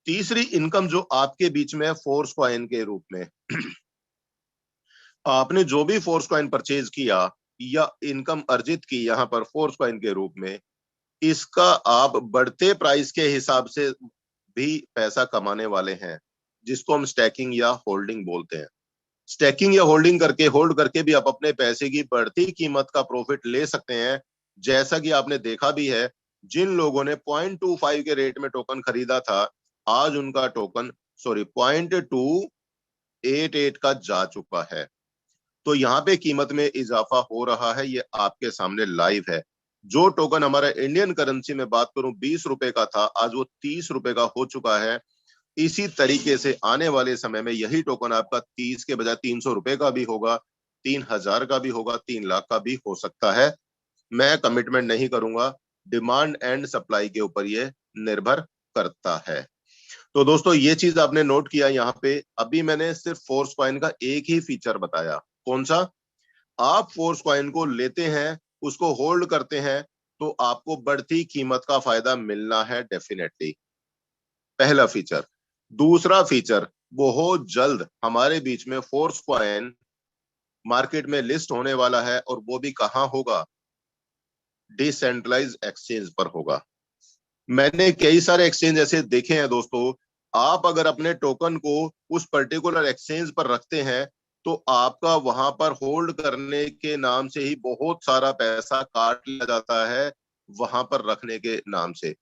S1: तीसरी इनकम जो आपके बीच में फोर्स कॉइन के रूप में आपने जो भी फोर्स कॉइन परचेज किया या इनकम अर्जित की यहाँ पर फोर्स कॉइन के रूप में, इसका आप बढ़ते प्राइस के हिसाब से भी पैसा कमाने वाले हैं, जिसको हम स्टैकिंग या होल्डिंग बोलते हैं। स्टैकिंग या होल्डिंग करके, होल्ड करके भी आप अपने पैसे की बढ़ती कीमत का प्रॉफिट ले सकते हैं। जैसा कि आपने देखा भी है, जिन लोगों ने 0.25 के रेट में टोकन खरीदा था, आज उनका टोकन 0.288 का जा चुका है। तो यहाँ पे कीमत में इजाफा हो रहा है, ये आपके सामने लाइव है। जो टोकन हमारा इंडियन करेंसी में बात करूं 20 रुपए का था, आज वो 30 रुपए का हो चुका है। इसी तरीके से आने वाले समय में यही टोकन आपका 30 के बजाय 300 रुपए का भी होगा, 3000 का भी होगा, 3 लाख का भी हो सकता है। मैं कमिटमेंट नहीं करूंगा, डिमांड एंड सप्लाई के ऊपर ये निर्भर करता है। तो दोस्तों ये चीज आपने नोट किया यहाँ पे। अभी मैंने सिर्फ फोर्स कॉइन का एक ही फीचर बताया, कौन सा? आप फोर्स कॉइन को लेते हैं, उसको होल्ड करते हैं, तो आपको बढ़ती कीमत का फायदा मिलना है डेफिनेटली, पहला फीचर। दूसरा फीचर, बहुत जल्द हमारे बीच में फोर्स कॉइन मार्केट में लिस्ट होने वाला है, और वो भी कहां होगा? डिसेंट्रलाइज एक्सचेंज पर होगा। मैंने कई सारे एक्सचेंज ऐसे देखे हैं दोस्तों, आप अगर अपने टोकन को उस पर्टिकुलर एक्सचेंज पर रखते हैं, तो आपका वहां पर होल्ड करने के नाम से ही बहुत सारा पैसा काट लिया जाता है, वहां पर रखने के नाम से,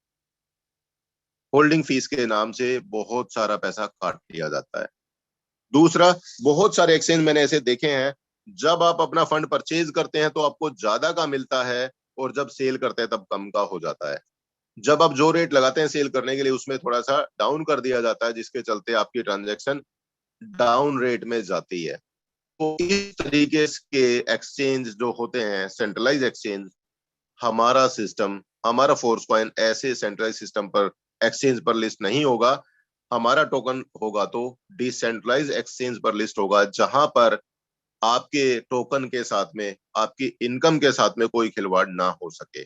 S1: होल्डिंग फीस के नाम से बहुत सारा पैसा काट लिया जाता है। दूसरा, बहुत सारे एक्सचेंज मैंने ऐसे देखे हैं, जब आप अपना फंड परचेज करते हैं तो आपको ज्यादा का मिलता है, और जब सेल करते हैं तब कम का हो जाता है। जब आप जो रेट लगाते हैं सेल करने के लिए, उसमें थोड़ा सा डाउन कर दिया जाता है, जिसके चलते आपकी ट्रांजैक्शन डाउन रेट में जाती है। तो इस तरीके के एक्सचेंज जो होते हैं, सेंट्रलाइज एक्सचेंज, हमारा सिस्टम, हमारा फोर्स कॉइन ऐसे सेंट्रलाइज सिस्टम पर, एक्सचेंज पर लिस्ट नहीं होगा। हमारा टोकन होगा तो डिसेंट्रलाइज एक्सचेंज पर लिस्ट होगा, जहां पर आपके टोकन के साथ में, आपकी इनकम के साथ में कोई खिलवाड़ ना हो सके।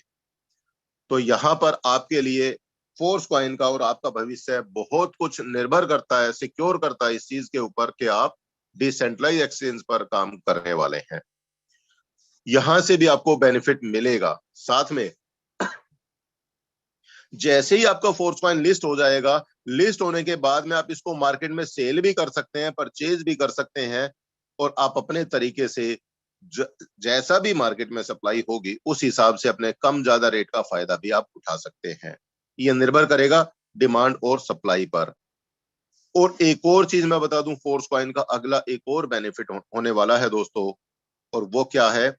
S1: तो यहाँ पर आपके लिए फोर्स कॉइन का और आपका भविष्य बहुत कुछ निर्भर करता है, सिक्योर करता है इस चीज के ऊपर कि आप डिसेंट्रलाइज एक्सचेंज पर काम करने वाले हैं। यहां से भी आपको बेनिफिट मिलेगा। साथ में जैसे ही आपका फोर्स कॉइन लिस्ट हो जाएगा, लिस्ट होने के बाद में आप इसको मार्केट में सेल भी कर सकते हैं, परचेज भी कर सकते हैं, और आप अपने तरीके से जैसा भी मार्केट में सप्लाई होगी उस हिसाब से अपने कम ज्यादा रेट का फायदा भी आप उठा सकते हैं। यह निर्भर करेगा डिमांड और सप्लाई पर। और एक और चीज मैं बता दूं, फोर्स कॉइन का अगला एक और बेनिफिट होने वाला है दोस्तों, और वो क्या है?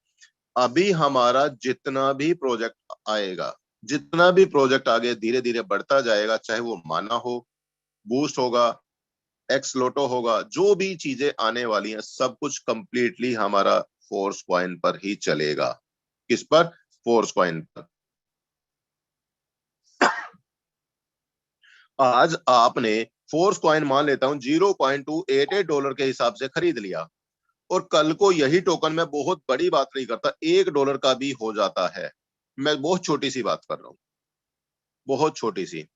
S1: अभी हमारा जितना भी प्रोजेक्ट आएगा, जितना भी प्रोजेक्ट आगे धीरे धीरे बढ़ता जाएगा, चाहे वो माना हो, बूस्ट होगा, एक्स लोटो होगा, जो भी चीजें आने वाली हैं, सब कुछ कंप्लीटली हमारा फोर्स कॉइन पर ही चलेगा। किस पर? फोर्स कॉइन पर। आज आपने फोर्स कॉइन मान लेता हूं $0.288 के हिसाब से खरीद लिया, और कल को यही टोकन, मैं बहुत बड़ी बात नहीं करता, $1 का भी हो जाता है, मैं बहुत छोटी सी बात कर रहा हूं, बहुत छोटी सी।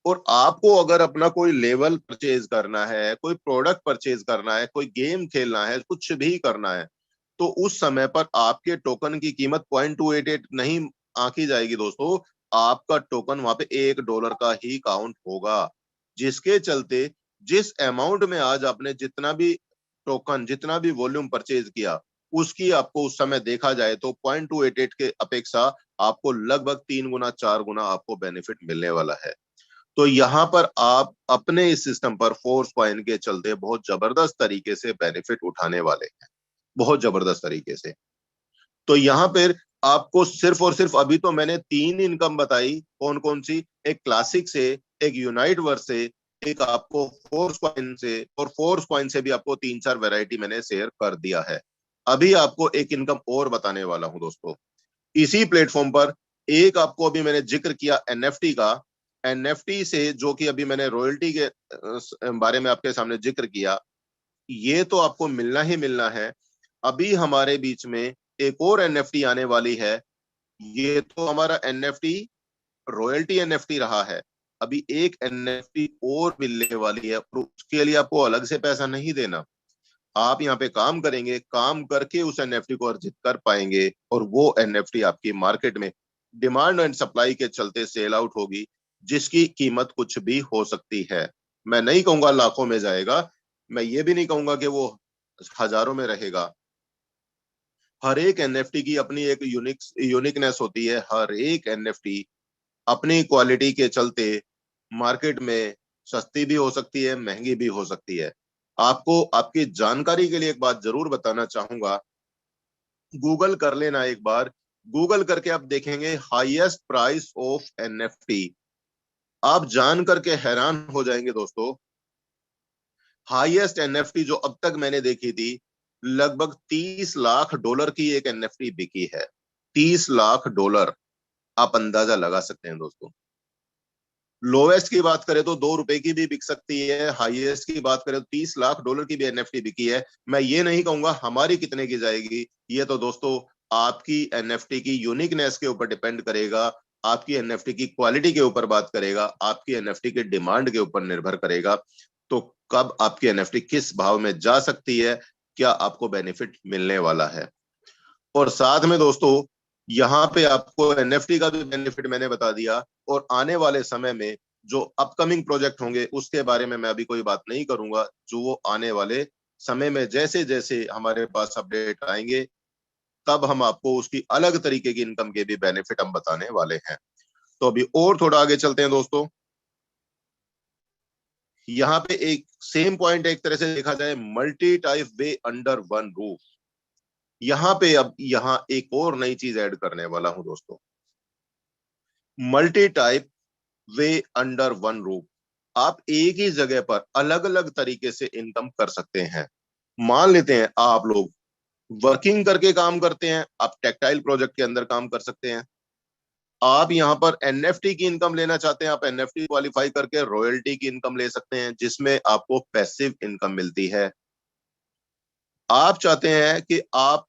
S1: और आपको अगर अपना कोई लेवल परचेज करना है, कोई प्रोडक्ट परचेज करना है, कोई गेम खेलना है, कुछ भी करना है, तो उस समय पर आपके टोकन की कीमत 0.288 नहीं आंकी जाएगी दोस्तों, आपका टोकन वहां पे $1 का ही काउंट होगा। जिसके चलते जिस अमाउंट में आज आपने जितना भी टोकन, जितना भी वॉल्यूम परचेज किया, उसकी आपको उस समय देखा जाए तो 0.288 के अपेक्षा आपको लगभग 3 गुना 4 गुना आपको बेनिफिट मिलने वाला है। तो यहाँ पर आप अपने इस सिस्टम पर फोर्स कॉइन के चलते बहुत जबरदस्त तरीके से बेनिफिट उठाने वाले हैं, बहुत जबरदस्त तरीके से। तो यहाँ पर आपको सिर्फ और सिर्फ अभी तो मैंने 3 इनकम बताई, कौन कौन सी, एक क्लासिक से, एक यूनाइट वर्स से, एक आपको फोर्स कॉइन से, और फोर्स कॉइन से भी आपको 3-4 वैरायटी मैंने शेयर कर दिया है। अभी आपको एक इनकम और बताने वाला हूं दोस्तों। इसी प्लेटफॉर्म पर एक आपको अभी मैंने जिक्र किया एनएफटी का, एनएफटी से जो कि अभी मैंने रॉयल्टी के बारे में आपके सामने जिक्र किया, ये तो आपको मिलना ही मिलना है। अभी हमारे बीच में एक और एनएफटी आने वाली है। ये तो हमारा एनएफटी रॉयल्टी एनएफटी रहा है, अभी एक एनएफटी और मिलने वाली है, और उसके लिए आपको अलग से पैसा नहीं देना। आप यहाँ पे काम करेंगे, काम करके उस एनएफटी को अर्जित कर पाएंगे, और वो एनएफटी आपकी मार्केट में डिमांड एंड सप्लाई के चलते सेल आउट होगी, जिसकी कीमत कुछ भी हो सकती है। मैं नहीं कहूंगा लाखों में जाएगा, मैं ये भी नहीं कहूंगा कि वो हजारों में रहेगा। हर एक एनएफटी की अपनी एक यूनिकनेस होती है। हर एक एनएफटी अपनी क्वालिटी के चलते मार्केट में सस्ती भी हो सकती है, महंगी भी हो सकती है। आपको आपकी जानकारी के लिए एक बात जरूर बताना चाहूंगा, गूगल कर लेना एक बार, गूगल करके आप देखेंगे हाईएस्ट प्राइस ऑफ एनएफटी, आप जान करके हैरान हो जाएंगे दोस्तों। हाईएस्ट एनएफटी जो अब तक मैंने देखी थी, लगभग $30 लाख की एक एनएफटी बिकी है। $30 लाख, आप अंदाजा लगा सकते हैं दोस्तों। लोवेस्ट की बात करें तो ₹2 की भी बिक सकती है, हाईएस्ट की बात करें तो $30 लाख की भी एनएफटी बिकी है। मैं ये नहीं कहूंगा हमारी कितने की जाएगी, ये तो दोस्तों आपकी एनएफटी की यूनिकनेस के ऊपर डिपेंड करेगा, आपकी एनएफटी की क्वालिटी के ऊपर बात करेगा, आपकी एनएफटी के डिमांड के ऊपर निर्भर करेगा। तो कब आपकी एनएफटी किस भाव में जा सकती है, क्या आपको बेनिफिट मिलने वाला है। और साथ में दोस्तों यहाँ पे आपको एनएफटी का भी बेनिफिट मैंने बता दिया, और आने वाले समय में जो अपकमिंग प्रोजेक्ट होंगे उसके बारे में मैं अभी कोई बात नहीं करूंगा, जो वो आने वाले समय में जैसे जैसे हमारे पास अपडेट आएंगे, तब हम आपको उसकी अलग तरीके की इनकम के भी बेनिफिट हम बताने वाले हैं। तो अभी और थोड़ा आगे चलते हैं दोस्तों। यहाँ पे एक सेम पॉइंट एक तरह से देखा जाए, मल्टी टाइप वे अंडर वन रूफ। यहाँ पे अब यहाँ एक और नई चीज ऐड करने वाला हूं दोस्तों, मल्टी टाइप वे अंडर वन रूफ। आप एक ही जगह पर अलग अलग तरीके से इनकम कर सकते हैं। मान लेते हैं आप लोग वर्किंग करके काम करते हैं, आप टेक्सटाइल प्रोजेक्ट के अंदर काम कर सकते हैं। आप यहाँ पर एनएफटी की इनकम लेना चाहते हैं, आप एनएफटी क्वालिफाई करके रॉयल्टी की इनकम ले सकते हैं, जिसमें आपको पैसिव इनकम मिलती है। आप चाहते हैं कि आप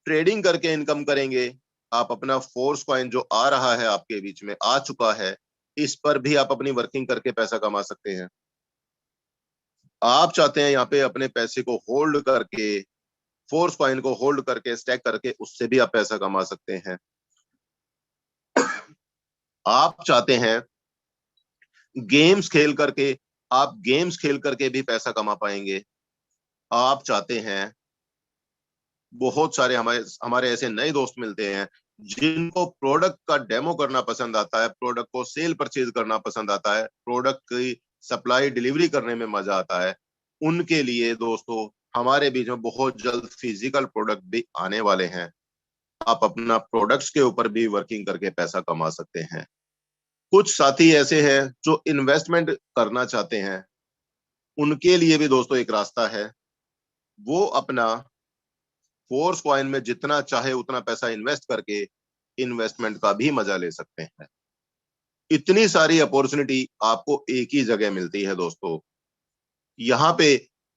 S1: ट्रेडिंग करके इनकम करेंगे, आप अपना फोर्स कॉइन जो आ रहा है आपके बीच में आ चुका है, इस पर भी आप अपनी वर्किंग करके पैसा कमा सकते हैं। आप चाहते हैं यहाँ पे अपने पैसे को होल्ड करके, फोर्स कॉइन को होल्ड करके स्टैक करके उससे भी आप पैसा कमा सकते हैं। आप चाहते हैं गेम्स खेल करके, आप गेम्स खेल करके भी पैसा कमा पाएंगे। आप चाहते हैं, बहुत सारे हमारे हमारे ऐसे नए दोस्त मिलते हैं जिनको प्रोडक्ट का डेमो करना पसंद आता है, प्रोडक्ट को सेल परचेज करना पसंद आता है, प्रोडक्ट की सप्लाई डिलीवरी करने में मजा आता है। उनके लिए दोस्तों हमारे बीच में बहुत जल्द फिजिकल प्रोडक्ट भी आने वाले हैं। आप अपना प्रोडक्ट्स के ऊपर भी वर्किंग करके पैसा कमा सकते हैं। कुछ साथी ऐसे हैं जो इन्वेस्टमेंट करना चाहते हैं, उनके लिए भी दोस्तों एक रास्ता है, वो अपना फोर्स कॉइन में जितना चाहे उतना पैसा इन्वेस्ट करके इन्वेस्टमेंट का भी मजा ले सकते हैं। इतनी सारी अपॉर्चुनिटी आपको एक ही जगह मिलती है दोस्तों। यहाँ पे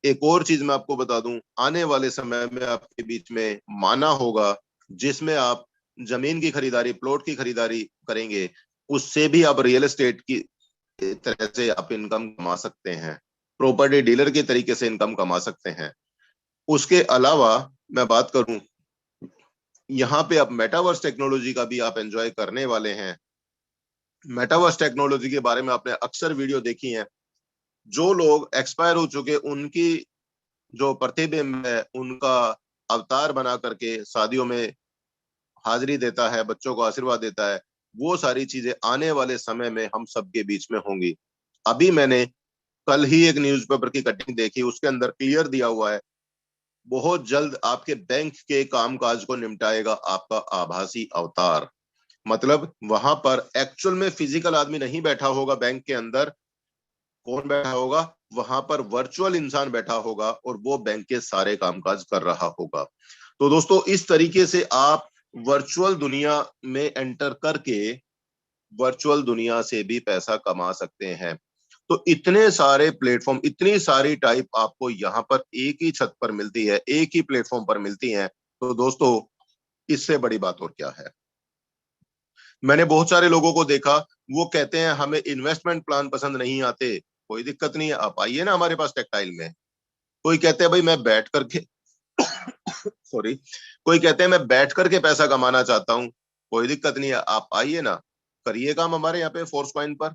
S1: एक और चीज मैं आपको बता दूं, आने वाले समय में आपके बीच में माना होगा, जिसमें आप जमीन की खरीदारी, प्लॉट की खरीदारी करेंगे, उससे भी आप रियल एस्टेट की तरह से आप इनकम कमा सकते हैं, प्रॉपर्टी डीलर के तरीके से इनकम कमा सकते हैं। उसके अलावा मैं बात करूं, यहाँ पे आप मेटावर्स टेक्नोलॉजी का भी आप एंजॉय करने वाले हैं। मेटावर्स टेक्नोलॉजी के बारे में आपने अक्सर वीडियो देखी है, जो लोग एक्सपायर हो चुके उनकी जो प्रतिबिंब है उनका अवतार बना करके शादियों में हाजिरी देता है, बच्चों को आशीर्वाद देता है, वो सारी चीजें आने वाले समय में हम सबके बीच में होंगी। अभी मैंने कल ही एक न्यूज़पेपर की कटिंग देखी, उसके अंदर क्लियर दिया हुआ है, बहुत जल्द आपके बैंक के कामकाज को निपटाएगा आपका आभासी अवतार। मतलब वहां पर एक्चुअल में फिजिकल आदमी नहीं बैठा होगा बैंक के अंदर, कौन बैठा होगा वहां पर, वर्चुअल इंसान बैठा होगा और वो बैंक के सारे कामकाज कर रहा होगा। तो दोस्तों इस तरीके से आप वर्चुअल दुनिया में एंटर करके वर्चुअल दुनिया से भी पैसा कमा सकते हैं। तो इतने सारे प्लेटफॉर्म, इतनी सारी टाइप आपको यहाँ पर एक ही छत पर मिलती है, एक ही प्लेटफॉर्म पर मिलती है। तो दोस्तों इससे बड़ी बात और क्या है। मैंने बहुत सारे लोगों को देखा, वो कहते हैं हमें इन्वेस्टमेंट प्लान पसंद नहीं आते। कोई दिक्कत नहीं है, आप आइए ना हमारे पास टेक्सटाइल में। कोई कहते हैं भाई मैं बैठ करके सॉरी, कोई कहते हैं मैं बैठ करके पैसा कमाना चाहता हूँ। कोई दिक्कत नहीं है, आप आइए ना, करिए काम हमारे यहाँ पे फोर्स कॉइन पर।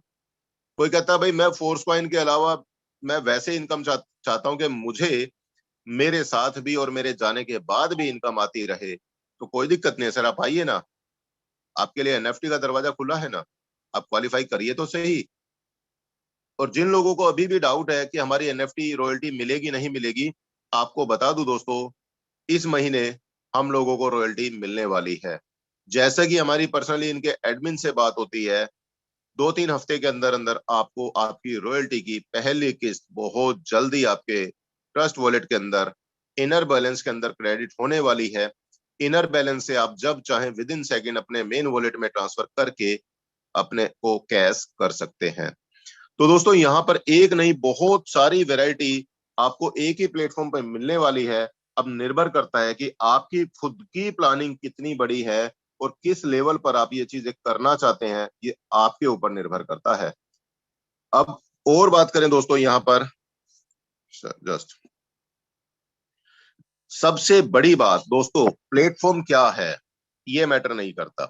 S1: कोई कहता है भाई मैं फोर्स कॉइन के अलावा मैं वैसे इनकम चाहता हूँ कि मुझे मेरे साथ भी और मेरे जाने के बाद भी इनकम आती रहे। तो कोई दिक्कत नहीं है सर, आप आइए ना, आपके लिए एनएफटी का दरवाजा खुला है ना, आप क्वालिफाई करिए तो सही। और जिन लोगों को अभी भी डाउट है कि हमारी एनएफटी रॉयल्टी मिलेगी नहीं मिलेगी, आपको बता दूं दोस्तों, इस महीने हम लोगों को रॉयल्टी मिलने वाली है। जैसा कि हमारी पर्सनली इनके एडमिन से बात होती है, 2-3 हफ्ते के अंदर अंदर आपको आपकी रॉयल्टी की पहली किस्त बहुत जल्दी आपके ट्रस्ट वॉलेट के अंदर इनर बैलेंस के अंदर क्रेडिट होने वाली है। इनर बैलेंस से आप जब चाहें विद इन सेकेंड अपने मेन वॉलेट में ट्रांसफर करके अपने को कैश कर सकते हैं। तो दोस्तों यहाँ पर एक नहीं बहुत सारी वैरायटी आपको एक ही प्लेटफॉर्म पर मिलने वाली है। अब निर्भर करता है कि आपकी खुद की प्लानिंग कितनी बड़ी है और किस लेवल पर आप ये चीजें करना चाहते हैं, ये आपके ऊपर निर्भर करता है। अब और बात करें दोस्तों यहाँ पर, जस्ट सबसे बड़ी बात दोस्तों, प्लेटफॉर्म क्या है ये मैटर नहीं करता।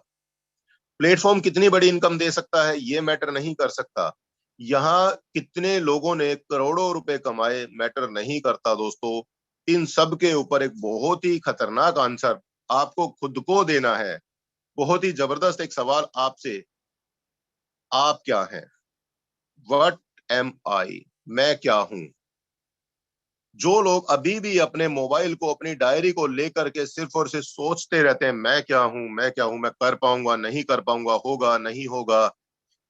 S1: प्लेटफॉर्म कितनी बड़ी इनकम दे सकता है ये मैटर नहीं कर सकता। यहाँ कितने लोगों ने करोड़ों रुपए कमाए मैटर नहीं करता दोस्तों। इन सब के ऊपर एक बहुत ही खतरनाक आंसर आपको खुद को देना है। बहुत ही जबरदस्त एक सवाल आपसे, आप क्या हैं? व्हाट एम आई, मैं क्या हूं? जो लोग अभी भी अपने मोबाइल को, अपनी डायरी को लेकर के सिर्फ और सिर्फ सोचते रहते हैं मैं क्या हूं, मैं क्या हूं, मैं कर पाऊंगा नहीं कर पाऊंगा, होगा नहीं होगा,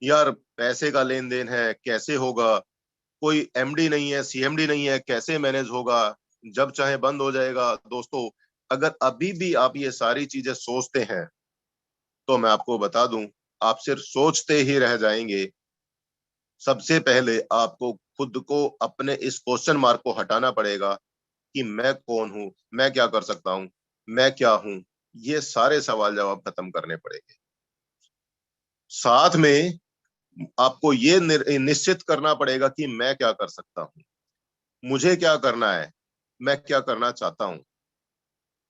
S1: यार पैसे का लेन देन है कैसे होगा, कोई एमडी नहीं है सीएमडी नहीं है कैसे मैनेज होगा, जब चाहे बंद हो जाएगा। दोस्तों अगर अभी भी आप ये सारी चीजें सोचते हैं तो मैं आपको बता दूं, आप सिर्फ सोचते ही रह जाएंगे। सबसे पहले आपको खुद को अपने इस क्वेश्चन मार्क को हटाना पड़ेगा कि मैं कौन हूं, मैं क्या कर सकता हूं, मैं क्या हूं। ये सारे सवाल जवाब खत्म करने पड़ेंगे। साथ में आपको ये निश्चित करना पड़ेगा कि मैं क्या कर सकता हूं, मुझे क्या करना है, मैं क्या करना चाहता हूं।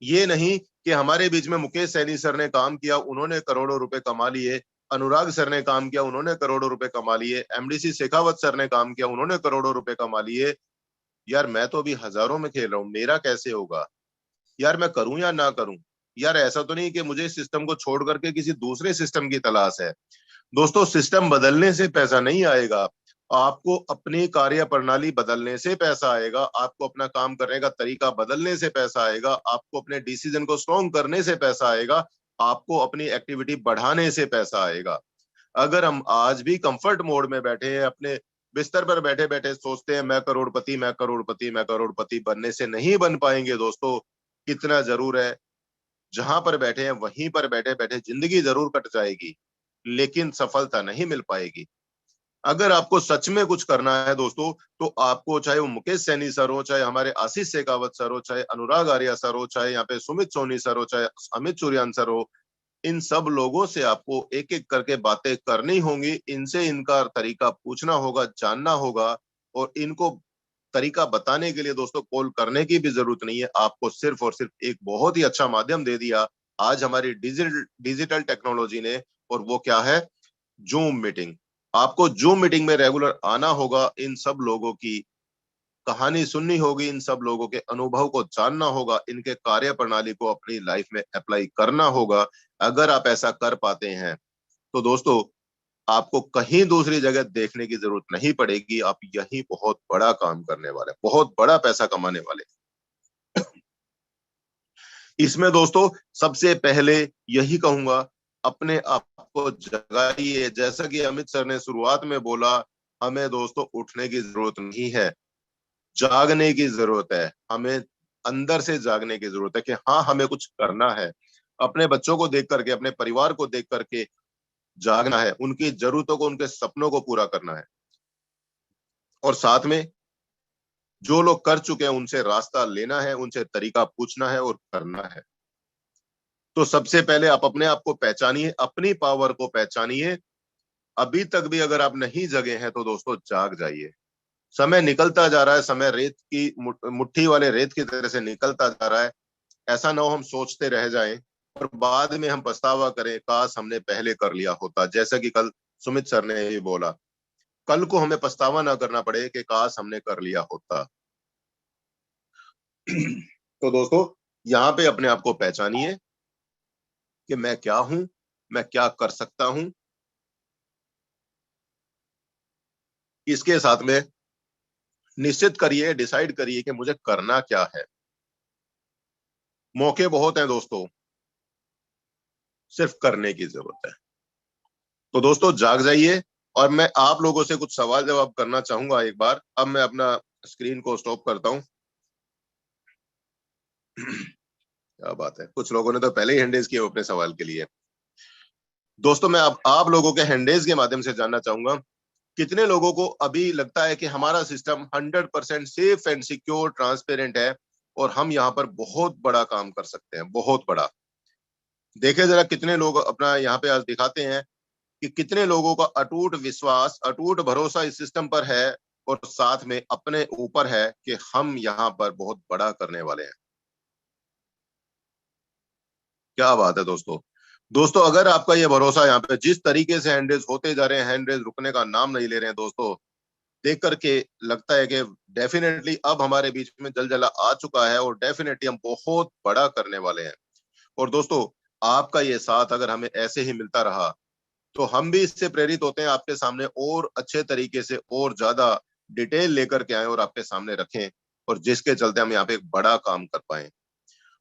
S1: ये नहीं कि हमारे बीच में मुकेश सैनी सर ने काम किया उन्होंने करोड़ों रुपए कमा लिए, अनुराग सर ने काम किया उन्होंने करोड़ों रुपए कमा लिए, एमडीसी शेखावत सर ने काम किया उन्होंने करोड़ों रुपए कमा लिए। यार मैं तो अभी हजारों में खेल रहा हूँ, मेरा कैसे होगा? यार मैं करूं या ना करूं? यार ऐसा तो नहीं कि मुझे इस सिस्टम को छोड़ करके किसी दूसरे सिस्टम की तलाश है। दोस्तों सिस्टम बदलने से पैसा नहीं आएगा, आपको अपनी कार्य प्रणाली बदलने से पैसा आएगा, आपको अपना काम करने का तरीका बदलने से पैसा आएगा, आपको अपने डिसीजन को स्ट्रॉन्ग करने से पैसा आएगा, आपको अपनी एक्टिविटी बढ़ाने से पैसा आएगा। अगर हम आज भी कंफर्ट मोड में बैठे हैं, अपने बिस्तर पर बैठे बैठे सोचते हैं मैं करोड़पति मैं करोड़पति मैं करोड़पति, बनने से नहीं बन पाएंगे दोस्तों। कितना जरूर है, जहां पर बैठे हैं वहीं पर बैठे बैठे जिंदगी जरूर कट जाएगी लेकिन सफलता नहीं मिल पाएगी। अगर आपको सच में कुछ करना है दोस्तों, तो आपको चाहे वो मुकेश सैनी सर हो, चाहे हमारे आशीष शेखावत सर हो, चाहे अनुराग आर्या सर हो, चाहे यहाँ पे सुमित सोनी सर हो, चाहे अमित सूर्यान सर हो, इन सब लोगों से आपको एक एक करके बातें करनी होंगी, इनसे इनका तरीका पूछना होगा, जानना होगा। और इनको तरीका बताने के लिए दोस्तों कॉल करने की भी जरूरत नहीं है, आपको सिर्फ और सिर्फ एक बहुत ही अच्छा माध्यम दे दिया आज हमारी डिजिटल डिजिटल टेक्नोलॉजी ने, और वो क्या है? Zoom meeting. आपको जूम मीटिंग में रेगुलर आना होगा, इन सब लोगों की कहानी सुननी होगी, इन सब लोगों के अनुभव को जानना होगा, इनके कार्य प्रणाली को अपनी लाइफ में अप्लाई करना होगा। अगर आप ऐसा कर पाते हैं तो दोस्तों आपको कहीं दूसरी जगह देखने की जरूरत नहीं पड़ेगी, आप यही बहुत बड़ा काम करने वाले, बहुत बड़ा पैसा कमाने वाले। इसमें दोस्तों सबसे पहले यही कहूंगा, अपने आप को जगाइए। जैसा कि अमित सर ने शुरुआत में बोला, हमें दोस्तों उठने की जरूरत नहीं है, जागने की जरूरत है। हमें अंदर से जागने की जरूरत है कि हाँ हमें कुछ करना है। अपने बच्चों को देख करके, अपने परिवार को देख करके जागना है, उनकी जरूरतों को, उनके सपनों को पूरा करना है। और साथ में जो लोग कर चुके हैं उनसे रास्ता लेना है, उनसे तरीका पूछना है और करना है। तो सबसे पहले आप अपने आप को पहचानिए, अपनी पावर को पहचानिए। अभी तक भी अगर आप नहीं जगे हैं तो दोस्तों जाग जाइए। समय निकलता जा रहा है, समय रेत की मुट्ठी वाले रेत की तरह से निकलता जा रहा है। ऐसा ना हो हम सोचते रह जाएं और बाद में हम पछतावा करें, काश हमने पहले कर लिया होता। जैसा कि कल सुमित सर ने भी बोला, कल को हमें पछतावा ना करना पड़े कि काश हमने कर लिया होता। तो दोस्तों यहाँ पे अपने आप को पहचानिए कि मैं क्या हूं, मैं क्या कर सकता हूं। इसके साथ में निश्चित करिए, डिसाइड करिए कि मुझे करना क्या है। मौके बहुत हैं दोस्तों, सिर्फ करने की जरूरत है। तो दोस्तों जाग जाइए। और मैं आप लोगों से कुछ सवाल जवाब करना चाहूंगा एक बार। अब मैं अपना स्क्रीन को स्टॉप करता हूं। क्या बात है, कुछ लोगों ने तो पहले ही हैंड रेज किए अपने सवाल के लिए। दोस्तों मैं अब आप लोगों के हैंड रेज के माध्यम से जानना चाहूंगा, कितने लोगों को अभी लगता है कि हमारा system 100% safe and secure transparent है और हम यहाँ पर बहुत बड़ा काम कर सकते हैं, बहुत बड़ा। देखिए जरा कितने लोग अपना यहाँ पे आज दिखाते हैं कि कितने लोगों का अटूट विश्वास, अटूट भरोसा इस सिस्टम पर है और साथ में अपने ऊपर है कि हम यहाँ पर बहुत बड़ा करने वाले हैं। क्या बात है दोस्तों। दोस्तों अगर आपका ये भरोसा यहाँ पे, जिस तरीके से हैंड रेज होते जा रहे हैं, हैंड रेज रुकने का नाम नहीं ले रहे हैं दोस्तों, देख करके लगता है कि डेफिनेटली अब हमारे बीच में जलजला आ चुका है और डेफिनेटली हम बहुत बड़ा करने वाले हैं। और दोस्तों आपका ये साथ अगर हमें ऐसे ही मिलता रहा तो हम भी इससे प्रेरित होते हैं आपके सामने और अच्छे तरीके से और ज्यादा डिटेल लेकर के आए और आपके सामने रखें, और जिसके चलते हम यहाँ पे एक बड़ा काम कर पाए।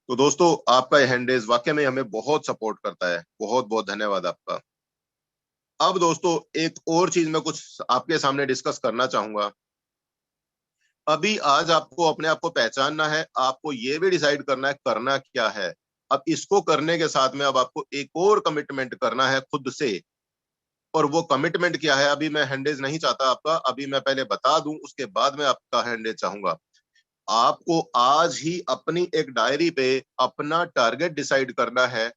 S1: तो दोस्तों आपका ये हैंडरेज वाकई में हमें बहुत सपोर्ट करता है, बहुत बहुत धन्यवाद आपका। अब दोस्तों एक और चीज मैं कुछ आपके सामने डिस्कस करना चाहूंगा। अभी आज आपको अपने आप को पहचानना है, आपको ये भी डिसाइड करना है करना क्या है। अब इसको करने के साथ में अब आपको एक और कमिटमेंट करना है खुद से। और वो कमिटमेंट क्या है, अभी मैं हैंडेज नहीं चाहता आपका, अभी मैं पहले बता दूं, उसके बाद मैं आपका हैंडेज चाहूंगा। आपको आज ही अपनी एक डायरी पे अपना टारगेट डिसाइड करना है।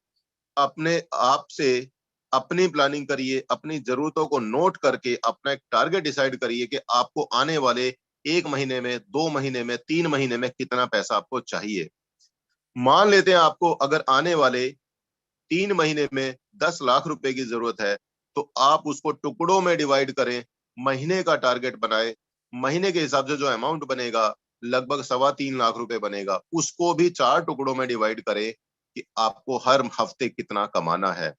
S1: अपने आप से अपनी प्लानिंग करिए, अपनी जरूरतों को नोट करके अपना एक टारगेट डिसाइड करिए कि आपको आने वाले 1 महीने में, 2 महीने में, 3 महीने में कितना पैसा आपको चाहिए। मान लेते हैं आपको अगर आने वाले 3 महीने में 10 लाख रुपए की जरूरत है, तो आप उसको टुकड़ों में डिवाइड करें, महीने का टारगेट बनाए। महीने के हिसाब से जो अमाउंट बनेगा लगभग 3.25 लाख रुपए बनेगा, उसको भी 4 टुकड़ों में डिवाइड करें कि आपको हर हफ्ते कितना कमाना है।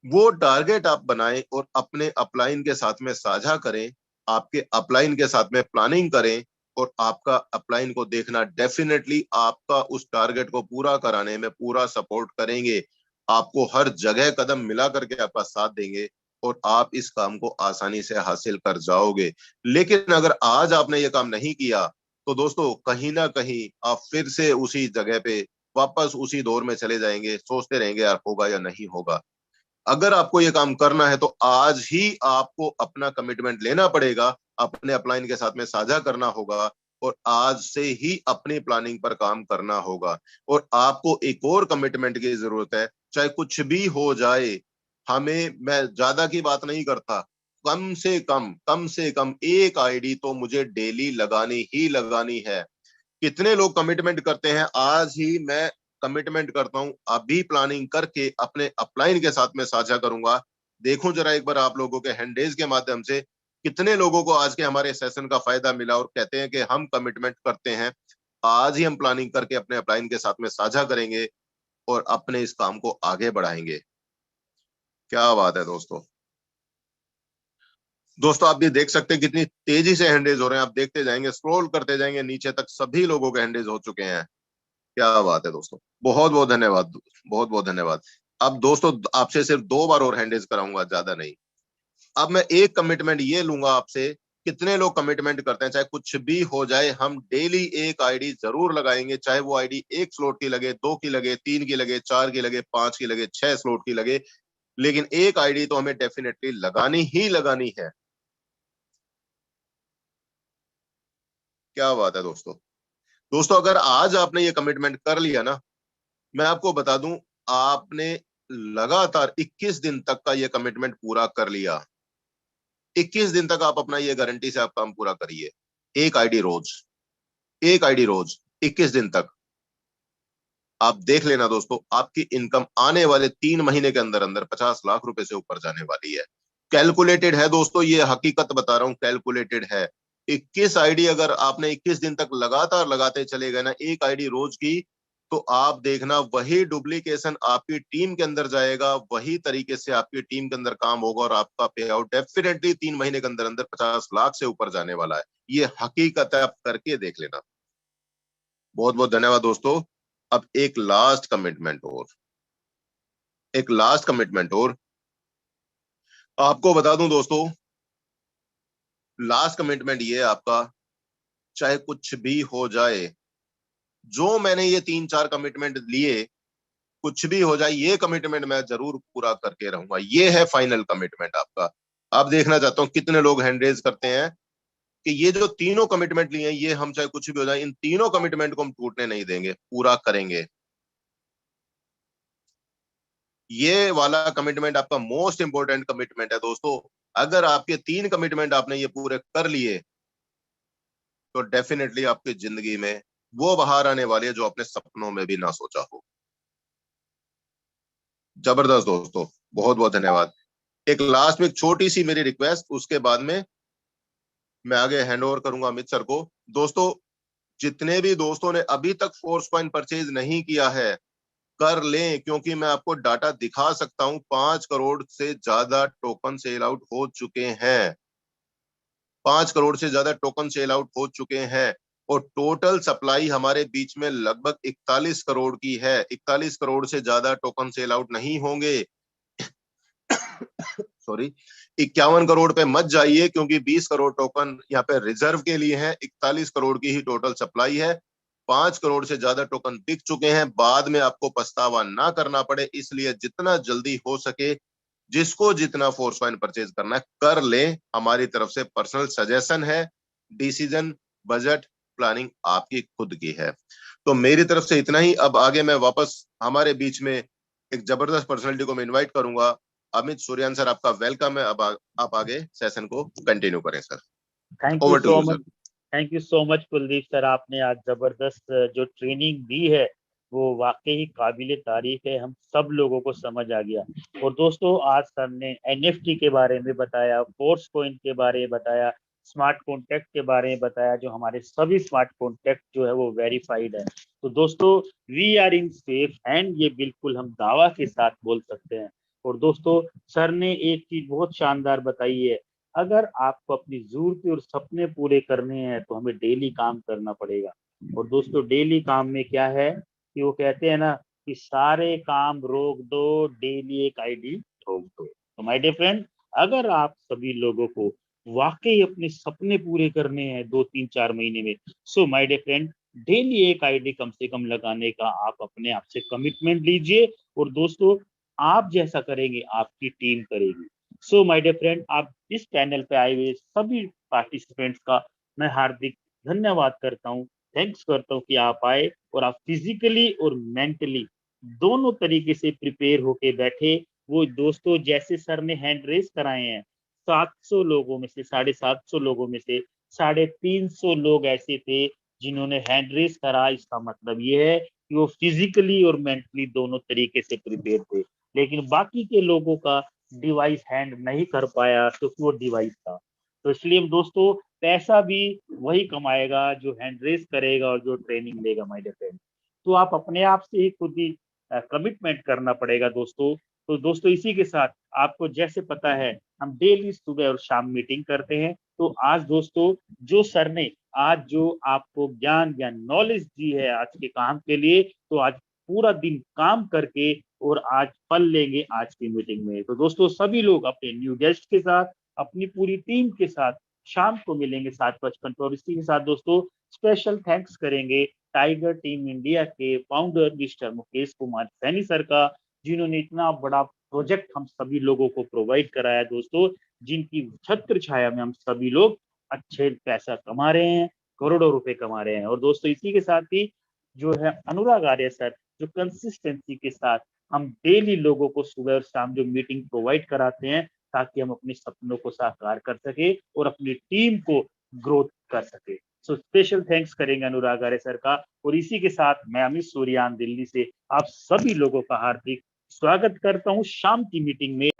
S1: वो टारगेट आप बनाएं और अपने अपलाइन के साथ में साझा करें, आपके अपलाइन के साथ में प्लानिंग करें और आपका अपलाइन को देखना डेफिनेटली आपका उस टारगेट को पूरा कराने में पूरा सपोर्ट करेंगे। आपको हर जगह कदम मिला करके आपका साथ देंगे और आप इस काम को आसानी से हासिल कर जाओगे। लेकिन अगर आज आपने ये काम नहीं किया तो दोस्तों कहीं ना कहीं आप फिर से उसी जगह पे वापस उसी दौर में चले जाएंगे, सोचते रहेंगे यार होगा या नहीं होगा। अगर आपको ये काम करना है तो आज ही आपको अपना कमिटमेंट लेना पड़ेगा, अपने अपलाइन के साथ में साझा करना होगा और आज से ही अपनी प्लानिंग पर काम करना होगा। और आपको एक और कमिटमेंट की जरूरत है, चाहे कुछ भी हो जाए। हमें, मैं ज्यादा की बात नहीं करता, कम से कम एक आईडी तो मुझे डेली लगानी ही लगानी है। कितने लोग कमिटमेंट करते हैं, आज ही मैं कमिटमेंट करता हूं, अभी प्लानिंग करके अपने अपलाइन के साथ में साझा करूंगा देखूं जरा एक बार आप लोगों के हैंड रेज के माध्यम से कितने लोगों को आज के हमारे सेशन का फायदा मिला और कहते हैं कि हम कमिटमेंट करते हैं, आज ही हम प्लानिंग करके अपने अपलाइन के साथ में साझा करेंगे और अपने इस काम को आगे बढ़ाएंगे। क्या बात है दोस्तों। दोस्तों आप भी देख सकते हैं कितनी तेजी से हैंडरेज हो रहे हैं, आप देखते जाएंगे, स्क्रॉल करते जाएंगे, नीचे तक सभी लोगों के हैंडरेज हो चुके हैं। क्या बात है दोस्तों, बहुत बहुत धन्यवाद, बहुत बहुत धन्यवाद। अब दोस्तों आपसे सिर्फ 2 बार और हैंडरेज कराऊंगा, ज्यादा नहीं। अब मैं एक कमिटमेंट ये लूंगा आपसे, कितने लोग कमिटमेंट करते हैं चाहे कुछ भी हो जाए, हम डेली एक आईडी जरूर लगाएंगे, चाहे वो आईडी 1 स्लॉट की लगे, 2 की लगे, 3 की लगे, 4 की लगे, 5 की लगे, 6 स्लॉट की लगे, लेकिन एक आईडी तो हमें डेफिनेटली लगानी ही लगानी है। क्या बात है दोस्तों। दोस्तों अगर आज आपने ये कमिटमेंट कर लिया ना, मैं आपको बता दूं, आपने लगातार 21 दिन तक का ये कमिटमेंट पूरा कर लिया। 21 दिन तक आप अपना ये गारंटी से आप काम पूरा करिए, एक आईडी रोज, एक आईडी रोज, 21 दिन तक। आप देख लेना दोस्तों, आपकी इनकम आने वाले 3 महीने के अंदर अंदर 50 लाख रुपए से ऊपर जाने वाली है। कैलकुलेटेड है दोस्तों, ये हकीकत बता रहा हूं, कैलकुलेटेड है। 21 आईडी अगर आपने 21 दिन तक लगातार लगाते चले गए ना, एक आईडी रोज की, तो आप देखना वही डुप्लीकेशन आपकी टीम के अंदर जाएगा, वही तरीके से आपकी टीम के अंदर काम होगा और आपका पे आउट डेफिनेटली 3 महीने के अंदर अंदर 50 लाख से ऊपर जाने वाला है। ये हकीकत है, आप करके देख लेना। बहुत बहुत धन्यवाद दोस्तों। अब एक लास्ट कमिटमेंट और, एक लास्ट कमिटमेंट और आपको बता दूं दोस्तों, लास्ट कमिटमेंट ये आपका, चाहे कुछ भी हो जाए, जो मैंने ये 3-4 कमिटमेंट लिए, कुछ भी हो जाए, ये कमिटमेंट मैं जरूर पूरा करके रहूंगा। ये है फाइनल कमिटमेंट आपका। अब देखना चाहता हूं कितने लोग हैंड रेज करते हैं कि ये जो तीनों कमिटमेंट लिए हैं, ये हम चाहे कुछ भी हो जाए, इन तीनों कमिटमेंट को हम टूटने नहीं देंगे, पूरा करेंगे। ये वाला कमिटमेंट आपका मोस्ट इंपोर्टेंट कमिटमेंट है दोस्तों। अगर आपके 3 कमिटमेंट आपने ये पूरे कर लिए, तो डेफिनेटली आपकी जिंदगी में वो बहार आने वाली है जो आपने सपनों में भी ना सोचा हो। जबरदस्त दोस्तों, बहुत बहुत धन्यवाद। एक लास्ट में एक छोटी सी मेरी रिक्वेस्ट, उसके बाद में मैं आगे हैंड ओवर करूंगा अमित सर को। दोस्तों जितने भी दोस्तों ने अभी तक फोर्स पॉइंट परचेज नहीं किया है, कर लें, क्योंकि मैं आपको डाटा दिखा सकता हूं, 5 करोड़ से ज्यादा टोकन सेल आउट हो चुके हैं, 5 करोड़ से ज्यादा टोकन सेल आउट हो चुके हैं, और टोटल सप्लाई हमारे बीच में लगभग 41 करोड़ की है। 41 करोड़ से ज्यादा टोकन सेल आउट नहीं होंगे। सॉरी, 51 करोड़ पे मत जाइए, क्योंकि 20 करोड़ टोकन यहाँ पे रिजर्व के लिए हैं, 41 करोड़ की ही टोटल सप्लाई है। 5 करोड़ से ज्यादा टोकन बिक चुके हैं, बाद में आपको पछतावा ना करना पड़े, इसलिए जितना जल्दी हो सके, जिसको जितना फोर्स पॉइंट परचेज करना है कर ले। हमारी तरफ से पर्सनल सजेशन है, डिसीजन, बजट, प्लानिंग आपकी खुद की है। तो मेरी तरफ से इतना ही। अब आगे मैं वापस हमारे बीच में एक जबरदस्त पर्सनालिटी को मैं इनवाइट करूंगा। अमित सूर्यान सर, आपका वेलकम है। अब आप आगे सेशन को कंटिन्यू करें sir.
S2: Thank you
S1: over to
S2: so
S1: you
S2: much.
S1: Sir.
S2: Thank you so much Kuldeep sir, आपने आज जबरदस्त जो ट्रेनिंग दी है वो वाकई ही काबिले तारीफ है, हम सब लोगों को समझ आ गया। और दोस्तों आज सर ने एनएफटी के बारे में बताया, फोर्स पॉइंट के बारे में बताया, स्मार्ट कॉन्टैक्ट के बारे में बताया, जो हमारे सभी स्मार्ट कॉन्टैक्ट जो है वो वेरीफाइड है। तो दोस्तों we are in safe hand, ये बिल्कुल हम दावा के साथ बोल सकते हैं। और दोस्तों सर ने एक चीज बहुत शानदार बताई है, अगर आपको अपनी जरूरतें और सपने पूरे करने हैं तो हमें डेली काम करना पड़ेगा। और दोस्तों डेली काम में क्या है कि वो कहते हैं ना कि सारे काम रोक दो, डेली एक आईडी ठोक दो। तो माय डियर फ्रेंड, अगर आप सभी लोगों को वाकई अपने सपने पूरे करने हैं 2-3-4 महीने में, so my dear friend, daily एक आईडी कम से कम लगाने का आप अपने आप से कमिटमेंट लीजिए। और दोस्तों आप जैसा करेंगे आपकी टीम करेगी। सो माय डियर फ्रेंड, आप इस पैनल पे आए हुए सभी पार्टिसिपेंट्स का मैं हार्दिक धन्यवाद करता हूँ, थैंक्स करता हूँ कि आप आए और आप फिजिकली और मेंटली दोनों तरीके से प्रिपेयर होके बैठे। वो दोस्तों जैसे सर ने हैंड रेस कराए हैं, 700 लोगों में से 750 लोगों में से 350 लोग ऐसे थे जिन्होंने हैंड रेस करा। इसका मतलब ये है कि वो फिजिकली और मेंटली दोनों तरीके से प्रिपेयर थे। लेकिन बाकी के लोगों का डिवाइस हैंड नहीं कर पाया क्योंकि वो डिवाइस था। तो इसलिए दोस्तों पैसा भी वही कमाएगा जो हैंड रेस करेगा और जो ट्रेनिंग लेगा माय डियर फ्रेंड। तो आप अपने आप से ही खुद ही कमिटमेंट करना पड़ेगा दोस्तों। तो दोस्तों इसी के साथ आपको जैसे पता है हम डेली सुबह और शाम मीटिंग करते हैं। तो आज दोस्तों जो सर ने आज जो आपको ज्ञान नॉलेज दी है आज के काम के लिए, तो आज पूरा दिन काम करके और आज फल लेंगे आज की मीटिंग में। तो दोस्तों सभी लोग अपने न्यू गेस्ट के साथ, अपनी पूरी टीम के साथ शाम को मिलेंगे 7:55 पर। इसी के साथ दोस्तों स्पेशल थैंक्स करेंगे टाइगर टीम इंडिया के founder mister Mukesh Kumar Saini sir का, जिन्होंने इतना बड़ा प्रोजेक्ट हम सभी लोगों को प्रोवाइड कराया दोस्तों, जिनकी छत्र छाया में हम सभी लोग अच्छे पैसा कमा रहे हैं, करोड़ों रुपए कमा रहे हैं। और दोस्तों इसी के साथ ही जो है अनुराग आर्य सर, जो कंसिस्टेंसी के साथ हम डेली लोगों को सुबह और शाम जो मीटिंग प्रोवाइड कराते हैं, ताकि हम अपने सपनों को साकार कर सके और अपनी टीम को ग्रोथ कर सके। सो स्पेशल थैंक्स करेंगे अनुराग आर्य सर का। और इसी के साथ मैं अमित सूर्यान दिल्ली से आप सभी लोगों का हार्दिक स्वागत करता हूं शाम की मीटिंग में।